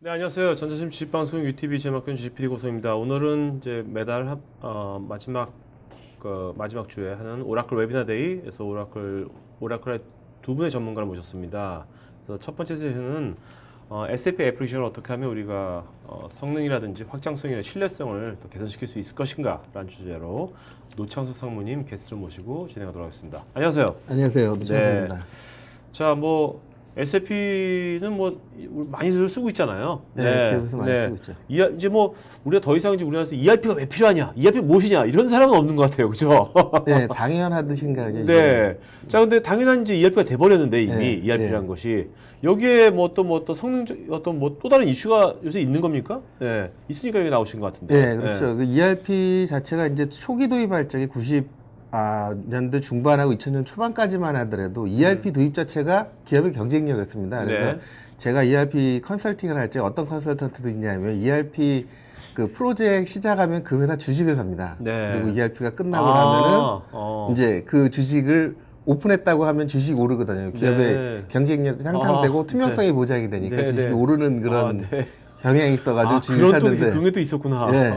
네, 안녕하세요. 전자심 주식방송 UTV 제막근 주식PD 고소입니다. 오늘은 이제 매달 마지막 주에 하는 오라클 웨비나 데이에서 오라클의 두 분의 전문가를 모셨습니다. 그래서 첫 번째 세션은 SAP 애플리케이션을 어떻게 하면 우리가 성능이라든지 확장성이나 신뢰성을 더 개선시킬 수 있을 것인가라는 주제로 노창석 상무님 게스트를 모시고 진행하도록 하겠습니다. 안녕하세요. 안녕하세요. 노창석입니다. 자, SAP는 많이들 쓰고 있잖아요. 네, 기업에서 많이 쓰고 있죠. 이제 우리가 더 이상 이제 우리나라에서 ERP가 왜 필요하냐, ERP 무엇이냐 이런 사람은 없는 것 같아요, 그죠? 네, 당연하듯이 생각하죠. 네. 자, 근데 당연한 이제 ERP가 돼버렸는데 이미 네, ERP라는 것이 여기에 또 성능적 또 다른 이슈가 요새 있는 겁니까? 네, 있으니까 여기 나오신 것 같은데. 네, 그렇죠. 그 ERP 자체가 이제 초기 도입할 적에 90년대 중반하고 2000년 초반까지만 하더라도 ERP 도입 자체가 기업의 경쟁력이었습니다. 그래서 네. 제가 ERP 컨설팅을 할 때 어떤 컨설턴트도 있냐면 ERP 그 프로젝트 시작하면 그 회사 주식을 삽니다. 네. 그리고 ERP가 끝나고 나면은 이제 그 주식을 오픈했다고 하면 주식이 오르거든요. 기업의 네. 경쟁력이 향상되고 아, 투명성이 보장이 되니까 네, 주식이 네. 오르는 그런 네. 경향이 있어가지고 주식을 그런 사는데. 그런 게 또 있었구나. 네.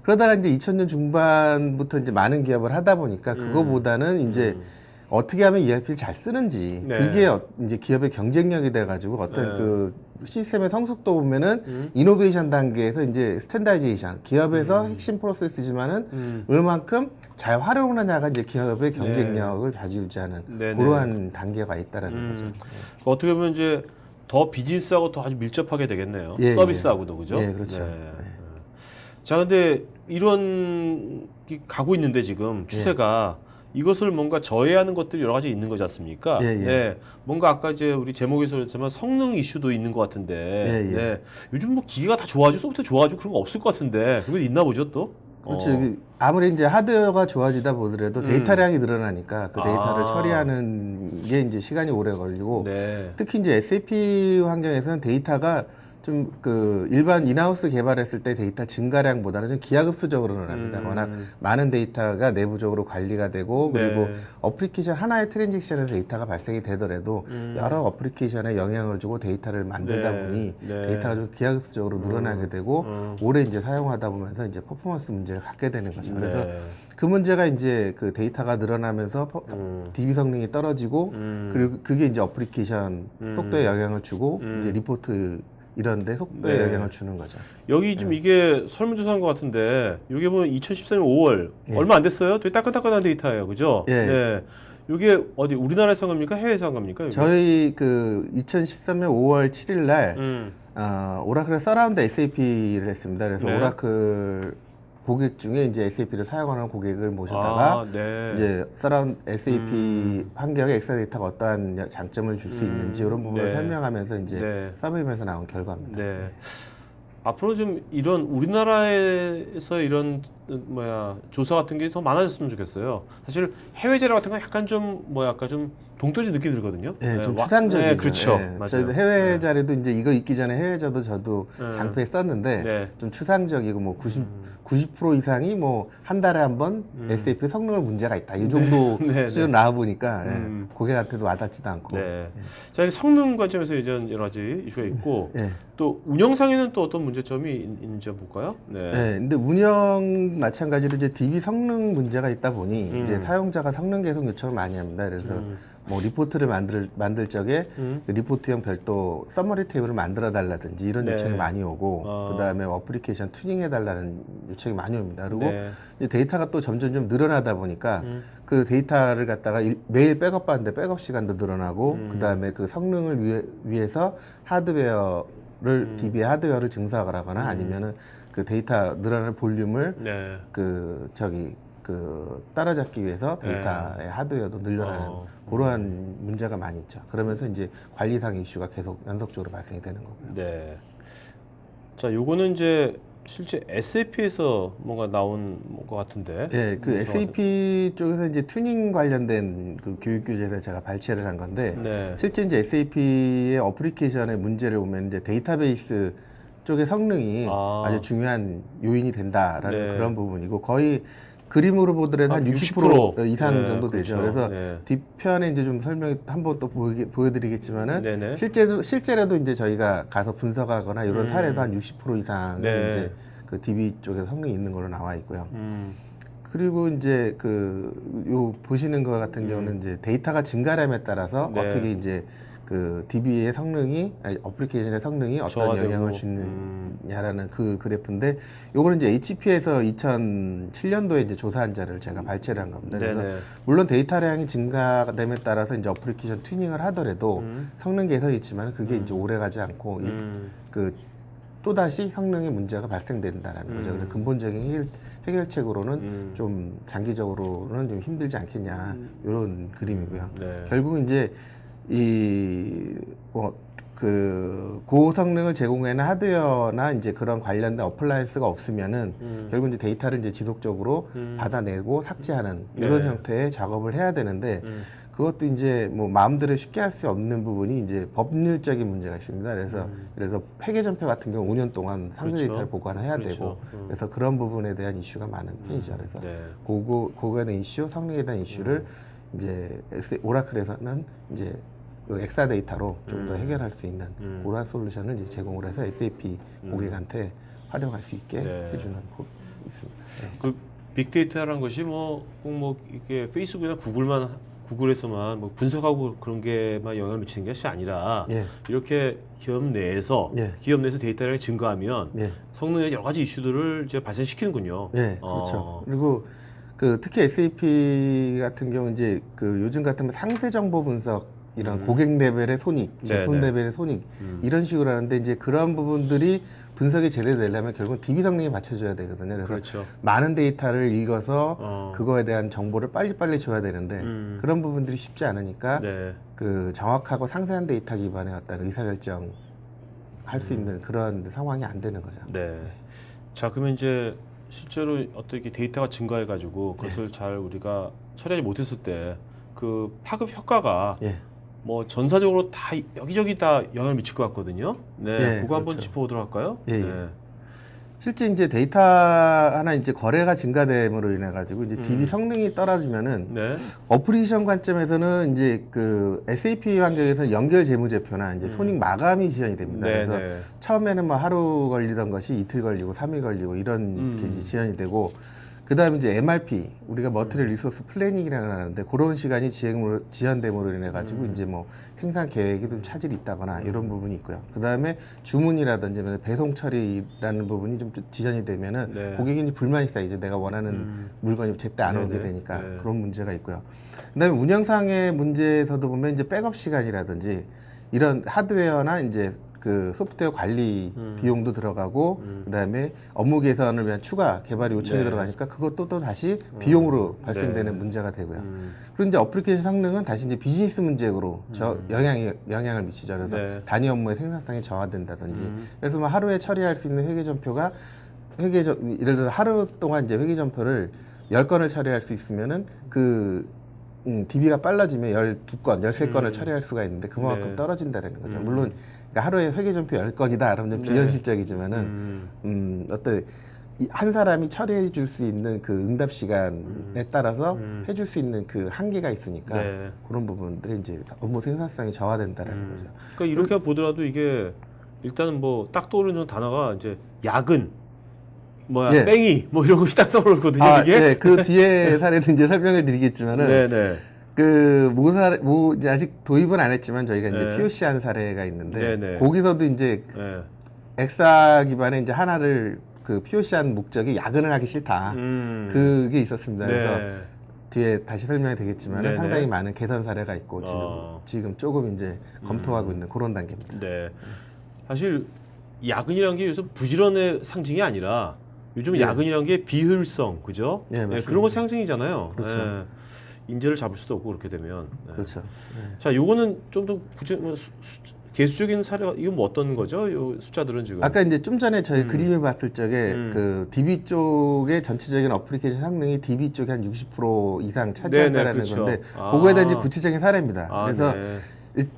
그러다가 이제 2000년 중반부터 이제 많은 기업을 하다 보니까 그거보다는 이제 어떻게 하면 ERP를 잘 쓰는지 네. 그게 이제 기업의 경쟁력이 돼가지고 어떤 네. 그 시스템의 성숙도 보면은 이노베이션 단계에서 이제 스탠다이제이션 기업에서 핵심 프로세스지만은 얼만큼 잘 활용하느냐가 이제 기업의 경쟁력을 좌지우지하는 네, 그러한 단계가 있다라는 거죠. 어떻게 보면 이제 더 비즈니스하고 더 아주 밀접하게 되겠네요. 예, 서비스하고도 그죠? 예, 그렇죠. 네. 네. 자, 근데 이런 가고 있는데 지금 추세가 이것을 뭔가 저해하는 것들이 여러 가지 있는 거지 않습니까? 예, 예. 네. 뭔가 아까 이제 우리 제목에서 그랬지만 성능 이슈도 있는 것 같은데. 예, 예. 네. 요즘 기기가 다 좋아지고 소프트 좋아지고 그런 거 없을 것 같은데. 그게 있나 보죠, 또? 그렇죠. 아무리 이제 하드웨어가 좋아지다 보더라도 데이터량이 늘어나니까 그 데이터를 처리하는 게 이제 시간이 오래 걸리고 네. 특히 이제 SAP 환경에서는 데이터가 좀 그 일반 인하우스 개발했을 때 데이터 증가량보다는 좀 기하급수적으로 늘어납니다. 워낙 많은 데이터가 내부적으로 관리가 되고 그리고 네. 어플리케이션 하나의 트랜잭션에서 데이터가 발생이 되더라도 여러 어플리케이션에 영향을 주고 데이터를 만들다 네. 보니 네. 데이터가 좀 기하급수적으로 늘어나게 되고 오래 이제 사용하다 보면서 이제 퍼포먼스 문제를 갖게 되는 거죠. 그래서 네. 그 문제가 이제 그 데이터가 늘어나면서 DB 성능이 떨어지고 그리고 그게 이제 어플리케이션 속도에 영향을 주고 이제 리포트 이런데 속도에 네. 영향을 주는 거죠. 여기 지금 이게 설문조사한 것 같은데 여기 보면 2014년 5월 예. 얼마 안 됐어요. 되게 따끈따끈한 데이터예요, 그죠? 예. 네. 이게 어디 우리나라에서 한 겁니까? 해외에서 한 겁니까? 여기? 저희 그 2013년 5월 7일 날 오라클의 서라운드 SAP를 했습니다. 그래서 네. 오라클 고객 중에 이제 SAP를 사용하는 고객을 모셔다가 네. 이제 서라운드 SAP 환경에 엑사데이터가 어떠한 장점을 줄 수 있는지 이런 부분을 네. 설명하면서 이제 네. 서베임에서 나온 결과입니다. 네. 앞으로 좀 이런 우리나라에서 이런 조사 같은 게 더 많아졌으면 좋겠어요. 사실 해외 자료 같은 건 약간 좀 약간 좀 동떨어진 느낌이 들거든요. 네, 좀 와- 추상적이죠. 네, 그렇죠. 네, 맞아요. 저희도 해외 자료도 이제 이거 있기 전에 해외 자도 저도 장표에 썼는데 네. 좀 추상적이고 뭐 90% 이상이 뭐 한 달에 한 번 SAP 성능을 문제가 있다. 이 정도 네, 수준 나와 보니까 고객한테도 와닿지도 않고. 네. 자, 이게 성능 관점에서 이제 여러 가지 이슈가 있고 네. 또 운영상에는 또 어떤 문제점이 있는지 볼까요? 네. 네, 근데 운영 마찬가지로 이제 DB 성능 문제가 있다 보니 이제 사용자가 성능 개선 요청을 많이 합니다. 그래서 뭐 리포트를 만들 적에 그 리포트형 별도 서머리 테이블을 만들어 달라든지 이런 네. 요청이 많이 오고 그다음에 어플리케이션 튜닝 해달라는 요청이 많이 옵니다. 그리고 네. 이제 데이터가 또 점점 좀 늘어나다 보니까 그 데이터를 갖다가 매일 백업 하는데 백업 시간도 늘어나고 그다음에 그 성능을 위해서 하드웨어를 DB의 하드웨어를 증설하거나 아니면은 그 데이터 늘어나는 볼륨을 네. 따라잡기 위해서 데이터의 하드웨어도 늘려나는 그러한 문제가 많이 있죠. 그러면서 이제 관리상 이슈가 계속 연속적으로 발생이 되는 거고요. 네. 자, 요거는 이제 실제 SAP에서 뭔가 나온 것 같은데. 예, 그 SAP 쪽에서 이제 튜닝 관련된 그 교육 교재에서 제가 발췌를 한 건데 네. 실제 이제 SAP의 어플리케이션의 문제를 보면 이제 데이터베이스 쪽의 성능이 아주 중요한 요인이 된다라는 네. 그런 부분이고 거의 그림으로 보더라도 한 60% 이상 네, 정도 되죠. 그렇죠. 그래서 네. 뒤편에 이제 좀 설명 한번 또 보여드리겠지만은 네네. 실제로도 이제 저희가 가서 분석하거나 이런 사례도 한 60% 이상은 네. 이제 그 DB 쪽에서 성능이 있는 걸로 나와 있고요. 음. 그리고 이제 요 보시는 것 같은 경우는 이제 데이터가 증가됨에 따라서 네. 어떻게 이제 그 DB의 성능이 어플리케이션의 성능이 어떤 저하되고, 영향을 주느냐라는 그 그래프인데 요거는 이제 HP에서 2007년도에 이제 조사한 자를 제가 발췌를 한 겁니다. 그래서 네네. 물론 데이터량이 증가됨에 따라서 이제 어플리케이션 튜닝을 하더라도 성능 개선이 있지만 그게 이제 오래 가지 않고 또다시 성능의 문제가 발생된다라는 거죠. 그래서 근본적인 해결책으로는 좀 장기적으로는 좀 힘들지 않겠냐 이런 그림이고요. 네. 결국 이제 고성능을 제공하는 하드웨어나 이제 그런 관련된 어플라이언스가 없으면은 결국 이제 데이터를 이제 지속적으로 받아내고 삭제하는 이런 네. 형태의 작업을 해야 되는데 그것도 이제 뭐 마음대로 쉽게 할 수 없는 부분이 이제 법률적인 문제가 있습니다. 그래서 회계전표 같은 경우 5년 동안 상세 그렇죠. 데이터를 보관해야 그렇죠. 되고 그래서 그런 부분에 대한 이슈가 많은 편이죠. 그래서 네. 그거에 대한 이슈, 성능에 대한 이슈를 이제 오라클에서는 이제 그 엑사 데이터로 좀 더 해결할 수 있는 그러한 솔루션을 이제 제공을 해서 SAP 고객한테 활용할 수 있게 네. 해주는 거 있습니다. 네. 그 빅데이터라는 것이 꼭 이게 페이스북이나 구글에서만 뭐 분석하고 그런 게만 영향을 미치는 것이 아니라 예. 이렇게 기업 내에서 예. 데이터량이 증가하면 예. 성능의 여러 가지 이슈들을 이제 발생시키는군요. 네, 그렇죠. 그리고 특히 SAP 같은 경우 이제 요즘 같으면 상세 정보 분석 이런 고객 레벨의 손익, 제품 네네. 레벨의 손익 이런 식으로 하는데 이제 그런 부분들이 분석이 제대로 되려면 결국은 DB 성능이 맞춰줘야 되거든요. 그래서 그렇죠. 많은 데이터를 읽어서 그거에 대한 정보를 빨리빨리 줘야 되는데 그런 부분들이 쉽지 않으니까 네. 정확하고 상세한 데이터 기반의 어떤 의사결정 할 수 있는 그런 상황이 안 되는 거죠. 네. 자, 그러면 이제 실제로 어떻게 데이터가 증가해가지고 그것을 잘 우리가 처리하지 못했을 때 그 파급 효과가 예. 뭐 전사적으로 다 여기저기 다 영향을 미칠 것 같거든요. 네, 예, 그거 한번 그렇죠. 짚어보도록 할까요? 예, 예. 네. 실제 이제 데이터 하나 이제 거래가 증가됨으로 인해 가지고 이제 DB 성능이 떨어지면은 네. 어플리케이션 관점에서는 이제 SAP 환경에서 연결 재무제표나 이제 손익 마감이 지연이 됩니다. 네, 그래서 네. 처음에는 뭐 하루 걸리던 것이 이틀 걸리고 3일 걸리고 이런 게 이제 지연이 되고 그다음에 이제 MRP 우리가 머티리얼 리소스 플래닝이라고 하는데 그런 시간이 지연됨으로 인해 가지고 이제 뭐 생산 계획이 좀 차질이 있다거나 이런 부분이 있고요. 그다음에 주문이라든지 배송 처리라는 부분이 좀 지연이 되면은 네. 고객이 이제 불만이 쌓이죠. 내가 원하는 물건이 제때 안 오게 네네. 되니까 네. 그런 문제가 있고요. 그다음에 운영상의 문제에서도 보면 이제 백업 시간이라든지 이런 하드웨어나 이제 소프트웨어 관리 비용도 들어가고 그다음에 업무 개선을 위한 추가 개발 요청이 네. 들어가니까 그것도 또 다시 비용으로 발생되는 네. 문제가 되고요. 그리고 이제 어플리케이션 성능은 다시 이제 비즈니스 문제로 영향을 미치죠. 그래서 네. 단위 업무의 생산성이 저하된다든지 그래서 뭐 하루에 처리할 수 있는 회계전표가 예를 들어 하루 동안 이제 회계전표를 10건을 처리할 수 있으면은 DB가 빨라지면 12건, 13건을 처리할 수가 있는데 그만큼 네. 떨어진다는 거죠. 물론 그러니까 하루에 회계전표 10건이다 그러면 좀 비현실적이지만은 어떤 한 사람이 처리해 줄 수 있는 그 응답 시간에 따라서 해줄 수 있는 그 한계가 있으니까 네. 그런 부분들이 이제 업무 생산성이 저하된다라는 거죠. 그러니까 이렇게 보더라도 이게 일단은 뭐 딱 떠오르는 단어가 이제 야근, 예. 뺑이, 뭐 이런 것이 딱 떠오르거든요. 이게. 네, 그 뒤에 사례도 이제 설명을 드리겠지만은 네네. 이제 아직 도입은 안 했지만 저희가 이제 네. POC 한 사례가 있는데 네네. 거기서도 이제 네. 엑사 기반의 이제 하나를 POC 한 목적이 야근을 하기 싫다. 그게 있었습니다. 그래서 네. 뒤에 다시 설명이 되겠지만 네네. 상당히 많은 개선 사례가 있고 지금 조금 이제 검토하고 있는 그런 단계입니다. 네. 사실 야근이라는 게 요즘 부지런의 상징이 아니라 요즘 네. 야근이라는 게 비효율성, 그죠? 네, 맞습니다. 그런 거 상징이잖아요. 그렇죠. 네. 인재를 잡을 수도 없고 그렇게 되면. 네. 그렇죠. 자, 요거는 좀 더 개수적인 사례가 이건 뭐 어떤 거죠? 요 숫자들은 지금. 아까 이제 좀 전에 저희 그림을 봤을 적에 DB 쪽의 전체적인 어플리케이션 성능이 DB 쪽이 한 60% 이상 차지한다라는 네네, 그렇죠. 건데 아. 그거에 대한 이제 구체적인 사례입니다. 아, 그래서 네.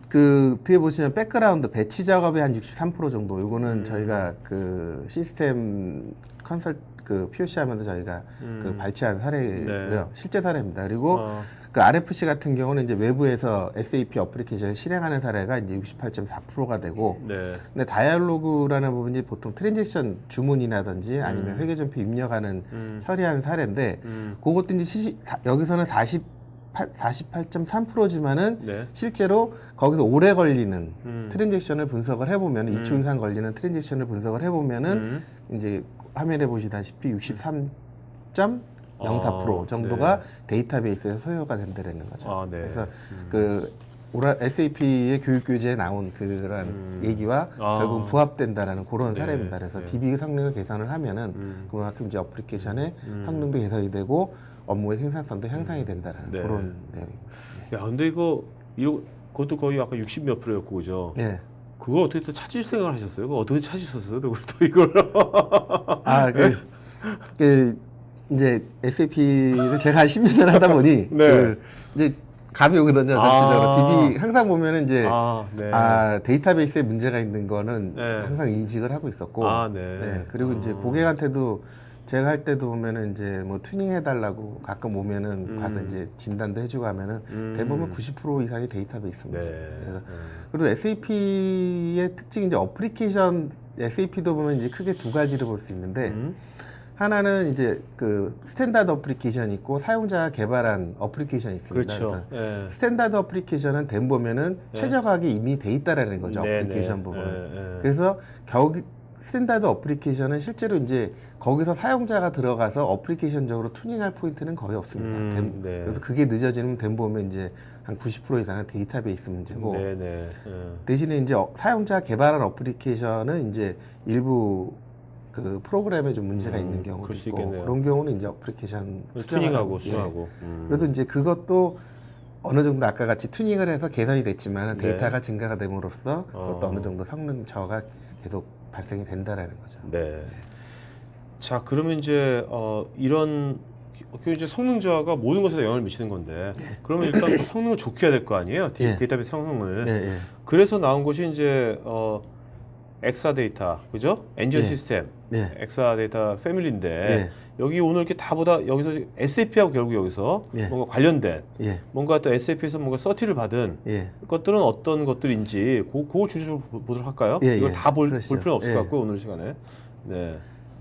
그 뒤에 보시면 백그라운드 배치 작업이 한 63% 정도. 이거는 저희가 그 시스템 컨설 그 POC 하면서 저희가 그 발췌한 사례고요. 네. 실제 사례입니다. 그리고 그 RFC 같은 경우는 이제 외부에서 SAP 어플리케이션을 실행하는 사례가 이제 68.4%가 되고, 네. 근데 다이얼로그라는 부분이 보통 트랜잭션 주문이라든지 아니면 회계전표 입력하는 처리하는 사례인데, 그것도 이제 여기서는 48.3%지만은 네. 실제로 거기서 오래 걸리는 트랜잭션을 분석을 해보면 2초 이상 걸리는 트랜잭션을 분석을 해보면은 이제 화면에 보시다시피 63.04% 정도가 데이터베이스에서 소요가 된다는 거죠. 아, 네. 그래서 그 SAP의 교육 교재에 나온 그런 얘기와 결국 부합된다라는 그런 네. 사례입니다. 그래서 네. DB 성능을 개선을 하면은 그만큼 이제 어플리케이션의 성능도 개선이 되고 업무의 생산성도 향상이 된다라는 네. 그런 내용입니다. 야, 근데 그것도 거의 아까 60 몇 프로였고, 그죠? 예. 그걸 어떻게 또 찾을 생각을 하셨어요? 그거 어떻게 찾으셨어요? 또 이걸. 그 이제 SAP를 제가 한 10년을 하다 보니 네. 그 이제 감이 오거든요. 전체적으로 DB 항상 보면은 이제 네. 데이터베이스에 문제가 있는 거는 네. 항상 인식을 하고 있었고, 네. 그리고 이제 고객한테도 제가 할 때도 보면은 이제 뭐 튜닝 해달라고 가끔 오면은 가서 이제 진단도 해주고 하면은 대부분 90% 이상이 데이터베이스입니다. 네. 그래서 그리고 SAP의 특징이 이제 어플리케이션, SAP도 보면 이제 크게 두 가지를 볼 수 있는데, 하나는 이제 그 스탠다드 어플리케이션이 있고 사용자가 개발한 어플리케이션이 있습니다. 그렇죠. 그래서 스탠다드 어플리케이션은 된 보면은 최적화가 이미 돼 있다라는 거죠. 어플리케이션 부분은. 그래서 스탠다드 어플리케이션은 실제로 이제 거기서 사용자가 들어가서 어플리케이션적으로 튜닝할 포인트는 거의 없습니다. 그래서 그게 늦어지면 된 보면 이제 한 90% 이상은 데이터베이스 문제고, 대신에 이제 사용자 개발한 어플리케이션은 이제 일부 그 프로그램에 좀 문제가 있는 경우도 있고, 있겠네요. 그런 경우는 이제 어플리케이션 튜닝하고 예. 수정하고. 그래도 이제 그것도 어느 정도 아까 같이 튜닝을 해서 개선이 됐지만 네. 데이터가 증가가 됨으로써 그것도 어느 정도 성능 저하가 계속 발생이 된다라는 거죠. 네. 자, 그러면 이제 이런 이제 성능 저하가 모든 것에 영향을 미치는 건데, 그러면 일단 또 성능을 좋게 해야 될 거 아니에요? 예. 데이터베이스 성능을. 예. 그래서 나온 것이 이제 엑사데이터, 그죠? 엔진 예. 시스템, 예. 엑사데이터 패밀리인데 예. 여기 오늘 이렇게 다 보다 여기서 SAP하고 결국 여기서 예. 뭔가 관련된 예. 뭔가 또 SAP에서 뭔가 서티를 받은 예. 것들은 어떤 것들인지 그걸 주제로 보도록 할까요? 예, 이걸 예. 다 볼 그러시죠. 필요는 없을 예. 것 같고요, 오늘 시간에. 네.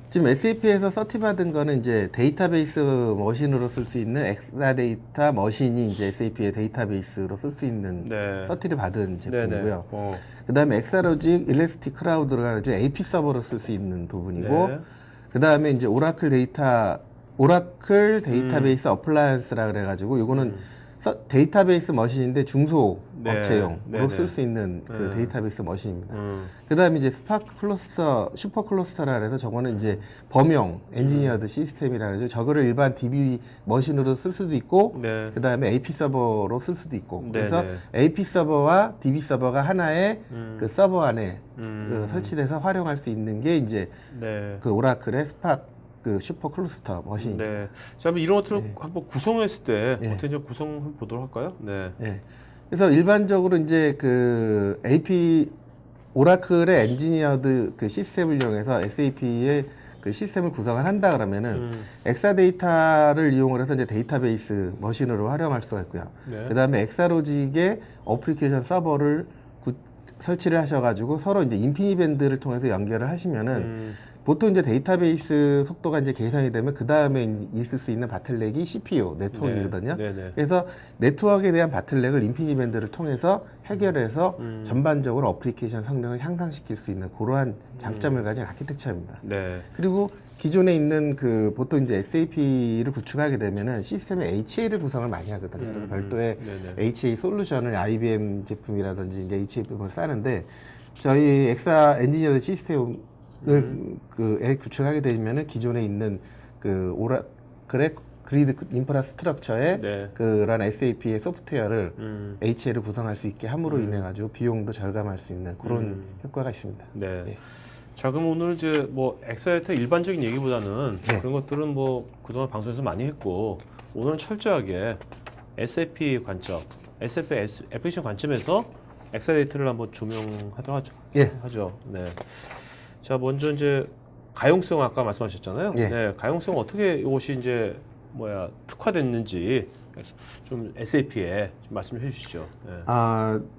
지금 SAP에서 서티 받은 거는 이제 데이터베이스 머신으로 쓸 수 있는 엑사데이터 머신이 이제 SAP의 데이터베이스로 쓸 수 있는 네. 서티를 받은 제품이고요. 네네. 그 다음에 엑사로직 일레스틱 크라우드로 가지고 AP 서버로 쓸 수 있는 부분이고, 네. 그 다음에 이제 오라클 데이터베이스 어플라이언스라 그래가지고 요거는 데이터베이스 머신인데 중소 네. 업체용으로 네네. 쓸 수 있는 그 데이터베이스 머신입니다. 음. 그 다음에 이제 스파크 클러스터, 슈퍼 클러스터라 그래서 저거는 이제 범용 엔지니어드 시스템이라 그러죠. 저거를 일반 DB 머신으로 쓸 수도 있고, 네. 그 다음에 AP 서버로 쓸 수도 있고. 그래서 네네. AP 서버와 DB 서버가 하나의 그 서버 안에 그 설치돼서 활용할 수 있는 게 이제 네. 그 오라클의 스파크 그 슈퍼 클러스터 머신. 네. 자, 그럼 이런 것들을 네. 한번 구성했을 때 네. 어떻게 좀 구성 한번 보도록 할까요? 네. 예. 그래서 일반적으로 이제 그 오라클의 엔지니어드 그 시스템을 이용해서 SAP의 그 시스템을 구성을 한다 그러면은 엑사데이터를 이용을 해서 이제 데이터베이스 머신으로 활용할 수가 있고요. 네. 그 다음에 엑사로직의 어플리케이션 서버를 설치를 하셔가지고 서로 이제 인피니밴드를 통해서 연결을 하시면은 보통 이제 데이터베이스 속도가 이제 개선이 되면 그 다음에 있을 수 있는 바틀렉이 CPU 네트워크이거든요. 네. 네네. 그래서 네트워크에 대한 바틀렉을 인피니밴드를 통해서 해결해서 전반적으로 어플리케이션 성능을 향상시킬 수 있는 그러한 장점을 가진 아키텍처입니다. 네. 그리고 기존에 있는 그 보통 이제 SAP를 구축하게 되면은 시스템에 HA를 구성을 많이 하거든요. 그래서 별도의 네네. HA 솔루션을 IBM 제품이라든지 이제 HA 제품을 싸는데, 저희 엑사 엔지니어드 시스템을 그 구축하게 되면은 기존에 있는 그 오라클의 그리드 인프라스트럭처에 네. 그런 SAP의 소프트웨어를 HA를 구성할 수 있게 함으로 인해 가지고 비용도 절감할 수 있는 그런 효과가 있습니다. 네. 예. 자, 그럼 오늘 이제 뭐 엑사이트 일반적인 얘기보다는 네. 그런 것들은 뭐 그동안 방송에서 많이 했고, 오늘은 철저하게 SAP 관점, SAP 애플리케이션 관점에서 엑사데이터를 한번 조명하도록 하죠. 예. 하죠. 네. 자, 먼저 이제 가용성 아까 말씀하셨잖아요. 예. 네, 가용성 어떻게 이것이 이제 특화됐는지 좀 SAP에 좀 말씀 해 주시죠. 네.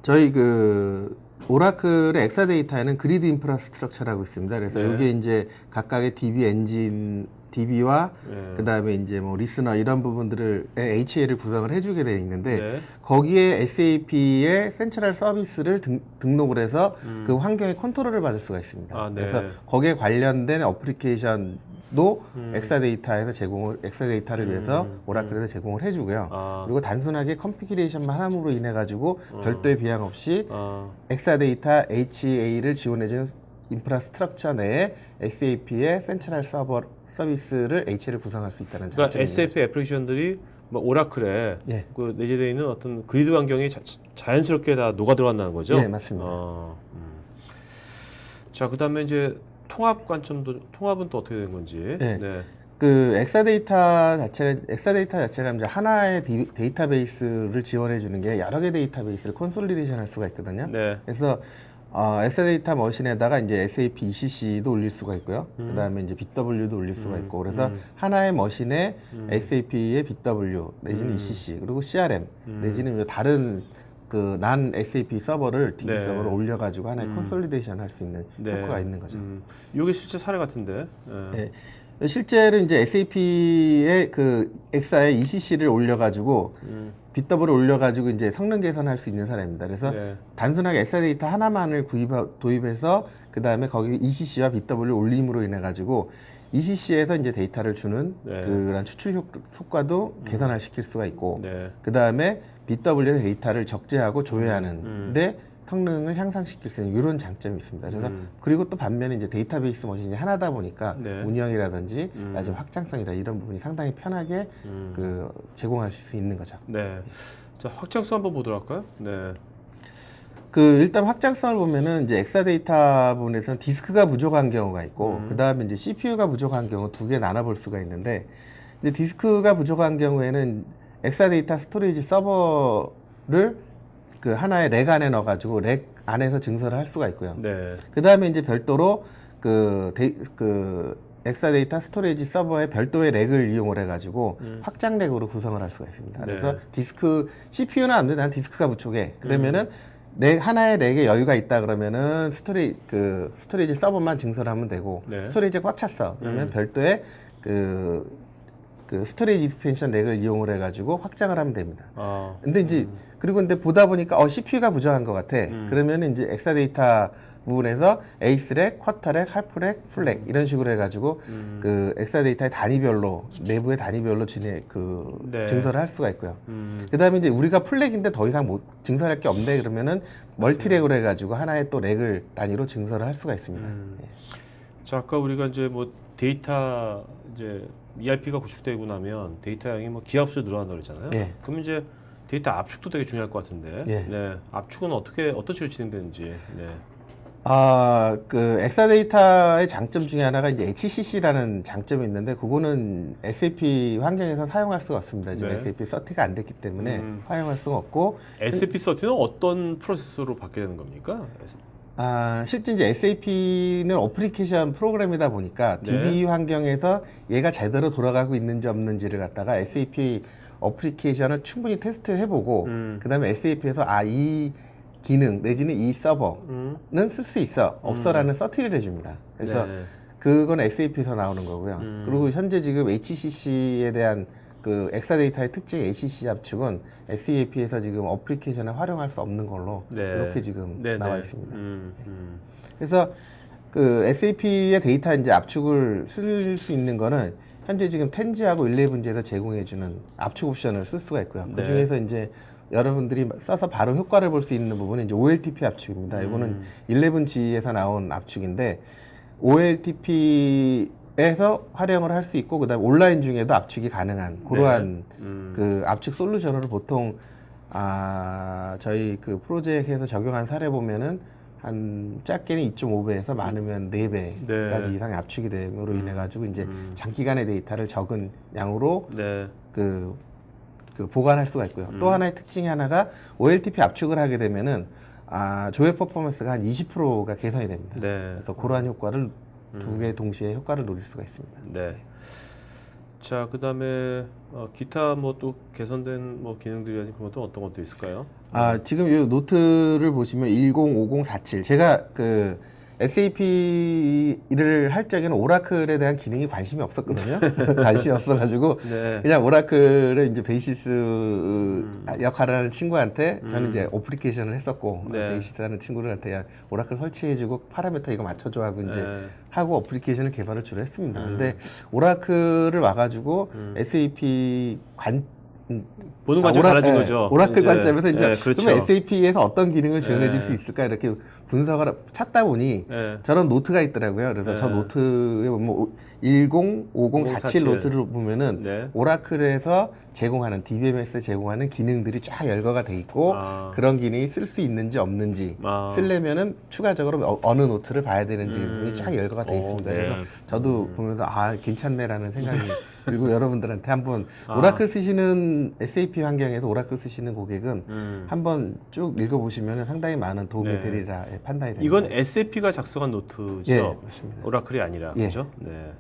저희 그 오라클의 엑사데이터에는 그리드 인프라스트럭처라고 있습니다. 그래서 네. 이게 이제 각각의 DB 엔진, DB와 네. 그다음에 이제 뭐 리스너 이런 부분들을 HA를 구성을 해주게 되어 있는데 네. 거기에 SAP의 센트럴 서비스를 등록을 해서 그 환경의 컨트롤을 받을 수가 있습니다. 아, 네. 그래서 거기에 관련된 어플리케이션도 엑사데이터를 위해서 오라클에서 제공을 해주고요. 아. 그리고 단순하게 컨피그레이션만 함으로 인해 가지고 별도의 비용 없이 아. 엑사데이터 HA를 지원해주는 인프라스트럭처 내에 SAP의 센트럴 서비스를 HA를 구성할 수 있다는 그러니까 장점이 있는 SAP 애플리케이션들이 오라클에 예. 그 내재되어 있는 어떤 그리드 환경이 자연스럽게 다 녹아 들어간다는 거죠? 예, 맞습니다. 자, 그다음에 이제 통합은 또 어떻게 된 건지. 네. 네. 그 엑사데이터 자체가 이제 하나의 데이터베이스를 지원해 주는 게 여러 개 데이터베이스를 콘솔리데이션 할 수가 있거든요. 네. 그래서 엑사데이터 머신에다가 이제 SAP ECC도 올릴 수가 있고요. 그다음에 이제 BW도 올릴 수가 있고. 그래서 하나의 머신에 SAP의 BW 내지는 ECC 그리고 CRM 내지는 이제 다른 그 난 SAP 서버를 DB 네. 서버를 올려가지고 하나의 콘솔리데이션 할 수 있는 네. 효과가 있는 거죠. 이게 실제 사례 같은데. 네. 네. 실제로 이제 SAP의 그 엑사에 ECC를 올려가지고 BW를 올려가지고 이제 성능 개선할 수 있는 사례입니다. 그래서 네. 단순하게 엑사데이터 하나만을 도입해서 그 다음에 거기 ECC와 BW를 올림으로 인해 가지고 ECC에서 이제 데이터를 주는 네. 그런 추출 효과도 개선을 시킬 수가 있고 네. 그 다음에 BW의 데이터를 적재하고 조회하는데 성능을 향상시킬 수 있는 이런 장점이 있습니다. 그래서 그리고 또 반면에 이제 데이터베이스 머신이 하나다 보니까 네. 운영이라든지 나중에 확장성이다 이런 부분이 상당히 편하게 그 제공할 수 있는 거죠. 네. 자, 확장성 한번 보도록 할까요? 네. 그 일단 확장성을 보면은 이제 엑사데이터 부분에서는 디스크가 부족한 경우가 있고 그 다음에 이제 CPU가 부족한 경우 두 개 나눠볼 수가 있는데 이제 디스크가 부족한 경우에는 엑사데이터 스토리지 서버를 그 하나의 렉 안에 넣어가지고 렉 안에서 증설을 할 수가 있고요. 네. 그 다음에 이제 별도로 그 엑사데이터 스토리지 서버에 별도의 렉을 이용을 해가지고 확장 렉으로 구성을 할 수가 있습니다. 그래서 네. 디스크 CPU는 안 돼, 난 디스크가 부족해. 그러면은 하나의 렉에 여유가 있다 그러면은 스토리지 서버만 증설하면 되고 네. 스토리지가 꽉 찼어. 그러면 별도의 그 스토리지 익스펜션 렉을 이용을 해가지고 확장을 하면 됩니다. 근데 이제 근데 보다 보니까 CPU가 부족한 것 같아. 그러면 이제 엑사데이터 부분에서 에이스렉, 쿼터렉, 할프렉, 풀렉 이런 식으로 해가지고 그 엑사데이터의 단위별로 내부의 단위별로 네. 증설을 할 수가 있고요. 그다음에 이제 우리가 풀렉인데 더 이상 못 증설할 게 없네 그러면은 멀티렉으로 해가지고 하나의 또 렉을 단위로 증설을 할 수가 있습니다. 예. 자, 아까 우리가 이제 데이터 이제 ERP가 구축되고 나면 데이터 양이 기하급수로 늘어난다고 그랬잖아요. 예. 그럼 이제 데이터 압축도 되게 중요할 것 같은데. 예. 네. 압축은 어떤 식으로 진행되는지. 네. 그 엑사데이터의 장점 중에 하나가 이제 HCC라는 장점이 있는데 그거는 SAP 환경에서 사용할 수가 없습니다. 지금 네. SAP 서티가 안 됐기 때문에 사용할 수가 없고 SAP 서티는 어떤 프로세스로 받게 되는 겁니까? 실제 이제 SAP는 어플리케이션 프로그램이다 보니까 네. DB 환경에서 얘가 제대로 돌아가고 있는지 없는지를 갖다가 SAP 어플리케이션을 충분히 테스트해보고 그 다음에 SAP에서 이 기능 내지는 이 서버는 쓸 수 있어 없어라는 서티를 해줍니다. 그래서 네. 그건 SAP에서 나오는 거고요. 그리고 현재 지금 HCC에 대한 그 엑사데이터의 특징 HCC 압축은 SAP에서 지금 어플리케이션에 활용할 수 없는 걸로 네. 이렇게 지금 네, 나와 네. 있습니다. 그래서 그 SAP의 데이터 이제 압축을 쓸 수 있는 거는 현재 지금 텐즈하고 11G에서 제공해주는 압축 옵션을 쓸 수가 있고요. 네. 그 중에서 이제 여러분들이 써서 바로 효과를 볼 수 있는 부분은 이제 OLTP 압축입니다. 이거는 11G에서 나온 압축인데 OLTP에서 활용을 할 수 있고 그다음에 온라인 중에도 압축이 가능한 그러한 그 압축 솔루션으로 보통 저희 그 프로젝트에서 적용한 사례 보면은 한 작게는 2.5배에서 많으면 4배까지 네. 이상의 압축이 됨으로 인해 가지고 이제 장기간의 데이터를 적은 양으로 네. 그 보관할 수가 있고요. 또 하나의 특징이 하나가 OLTP 압축을 하게 되면은 조회 퍼포먼스가 한 20%가 개선이 됩니다. 네. 그래서 그러한 효과를 두 개 동시에 효과를 노릴 수가 있습니다. 네. 자, 그다음에 기타 뭐 또 개선된 뭐 기능들이 아닌 그런 것도 어떤 것도 있을까요? 지금 이 노트를 보시면 105047 제가 그 SAP를 할 적에는 오라클에 대한 기능이 관심이 없었거든요. 관심이 없어가지고 네. 그냥 오라클의 이제 베이시스 역할을 하는 친구한테 저는 이제 어플리케이션을 했었고 네. 베이시스 하는 친구들한테 야, 오라클 설치해주고 파라미터 이거 맞춰줘 하고 이제 네. 하고 어플리케이션을 개발을 주로 했습니다. 근데 오라클을 와가지고 SAP 보는 관점이 달라진 거죠. 오라클 이제. 관점에서 이제 네, 그렇죠. 그러면 SAP에서 어떤 기능을 지원해 줄 네. 수 있을까 이렇게 분석을 찾다 보니 네. 저런 노트가 있더라고요. 그래서 네. 저 노트에 보면 105047 노트를 보면은 네. 오라클에서 제공하는 DBMS 제공하는 기능들이 쫙 열거가 돼 있고 그런 기능이 쓸 수 있는지 없는지 쓰려면은 추가적으로 어느 노트를 봐야 되는지 부분이 쫙 열거가 돼 있습니다. 네. 그래서 저도 보면서 괜찮네라는 생각이 들고 여러분들한테 한번 오라클 쓰시는 SAP 환경에서 오라클 쓰시는 고객은 한번 쭉 읽어보시면 상당히 많은 도움이 네. 되리라 판단이 됩니다. 이건 SAP가 작성한 노트죠. 예, 맞습니다. 오라클이 아니라 예. 그죠? 네.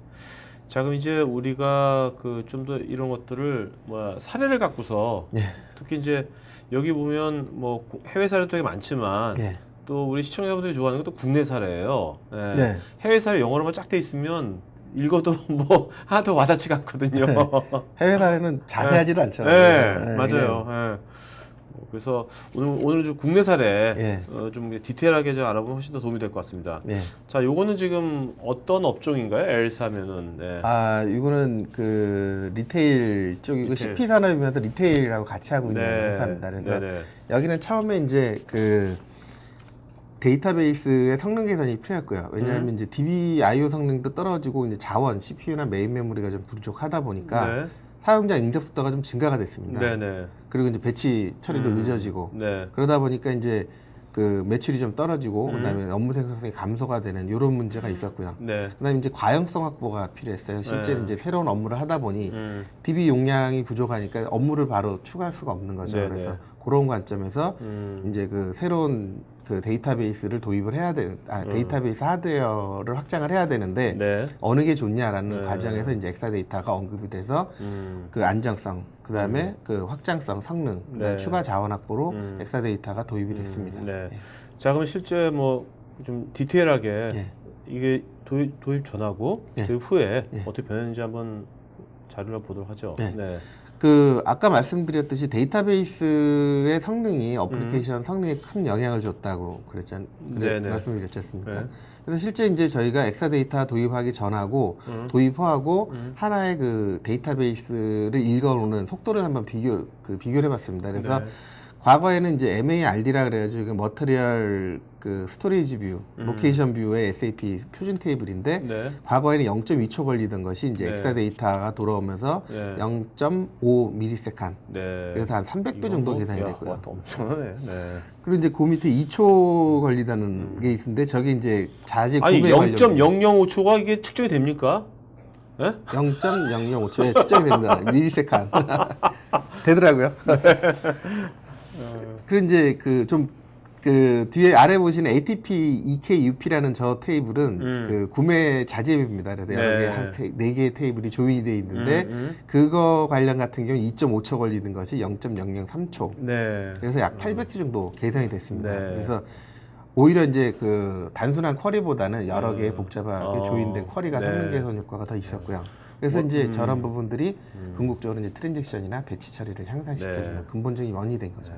자, 그럼 이제 우리가 그 좀 더 이런 것들을 사례를 갖고서 예. 특히 이제 여기 보면 뭐 해외 사례도 되게 많지만 예. 또 우리 시청자분들이 좋아하는 것도 국내 사례예요. 예. 네. 해외 사례 영어로만 쫙 돼 있으면 읽어도 뭐 하나도 와닿지가 않거든요. 해외 사례는 자세하지도 않죠. 네, 맞아요. 예. 그래서 오늘 좀 국내 사례 예. 좀 디테일하게 좀 알아보면 훨씬 더 도움이 될 것 같습니다. 예. 자, 요거는 지금 어떤 업종인가요? 엘사면은. 네. 이거는 그 리테일 쪽이고 리테일. CP 산업이면서 리테일하고 같이 하고 있는 네. 회사입니다. 그래서 네네. 여기는 처음에 이제 그 데이터베이스의 성능 개선이 필요했고요. 왜냐하면 이제 DB/IO 성능도 떨어지고 이제 자원, CPU나 메인 메모리가 좀 부족하다 보니까 네. 사용자 응접 속도가 좀 증가가 됐습니다. 네네. 그리고 이제 배치 처리도 늦어지고 네. 그러다 보니까 이제 그 매출이 좀 떨어지고 그다음에 업무 생산성이 감소가 되는 이런 문제가 있었고요. 네. 그다음에 이제 과형성 확보가 필요했어요. 실제로 네. 이제 새로운 업무를 하다 보니 DB 용량이 부족하니까 업무를 바로 추가할 수가 없는 거죠. 네네. 그래서 그런 관점에서 이제 그 새로운 그 데이터베이스를 도입을 해야 되는 데이터베이스 하드웨어를 확장을 해야 되는데 네. 어느 게 좋냐라는 네. 과정에서 이제 엑사데이터가 언급이 돼서 그 안정성, 그다음에 그 확장성, 성능, 그다음에 네. 추가 자원 확보로 엑사데이터가 도입이 됐습니다. 네. 예. 자, 그럼 실제 뭐 좀 디테일하게 예. 이게 도입 전하고 예. 도입 후에 예. 어떻게 변했는지 한번 자료를 보도록 하죠. 예. 네. 그 아까 말씀드렸듯이 데이터베이스의 성능이 어플리케이션 성능에 큰 영향을 줬다고 네네. 말씀드렸지 않습니까? 네. 그래서 실제 이제 저희가 엑사데이터 도입하기 전하고 도입 후하고 하나의 그 데이터베이스를 읽어오는 속도를 한번 비교를 해봤습니다. 그래서 네. 과거에는 이제 MARD라 그래가지고 그 머터리얼 그 스토리지 뷰, 로케이션 뷰의 SAP 표준 테이블인데 네. 과거에는 0.2초 걸리던 것이 이제 네. 엑사데이터가 돌아오면서 네. 0.5 미리세컨. 네. 그래서 한 300배 정도 계산이 됐고요. 엄청나네. 네. 그리고 이제 그 밑에 2초 걸리다는 게 있는데 저게 이제 자재 아니 구매 관련 0.005초가 이게 측정이 됩니까? 네? 0.005초에 측정이 됩니다. 미리세컨 되더라고요. 그리고 이제 그 뒤에 아래 보시는 ATP EKUP라는 저 테이블은 그 구매 자재입니다. 그래서 여러 개 한 네 개의 테이블이 조인이 돼 있는데 그거 관련 같은 경우 2.5초 걸리는 것이 0.003초. 네. 그래서 약 800개 정도 개선이 됐습니다. 네. 그래서 오히려 이제 그 단순한 쿼리보다는 여러 개의 복잡하게 조인된 쿼리가 네. 성능 개선 효과가 더 있었고요. 그래서 이제 저런 부분들이 궁극적으로 이제 트랜잭션이나 배치 처리를 향상시켜주는 네. 근본적인 원인이 된 거죠.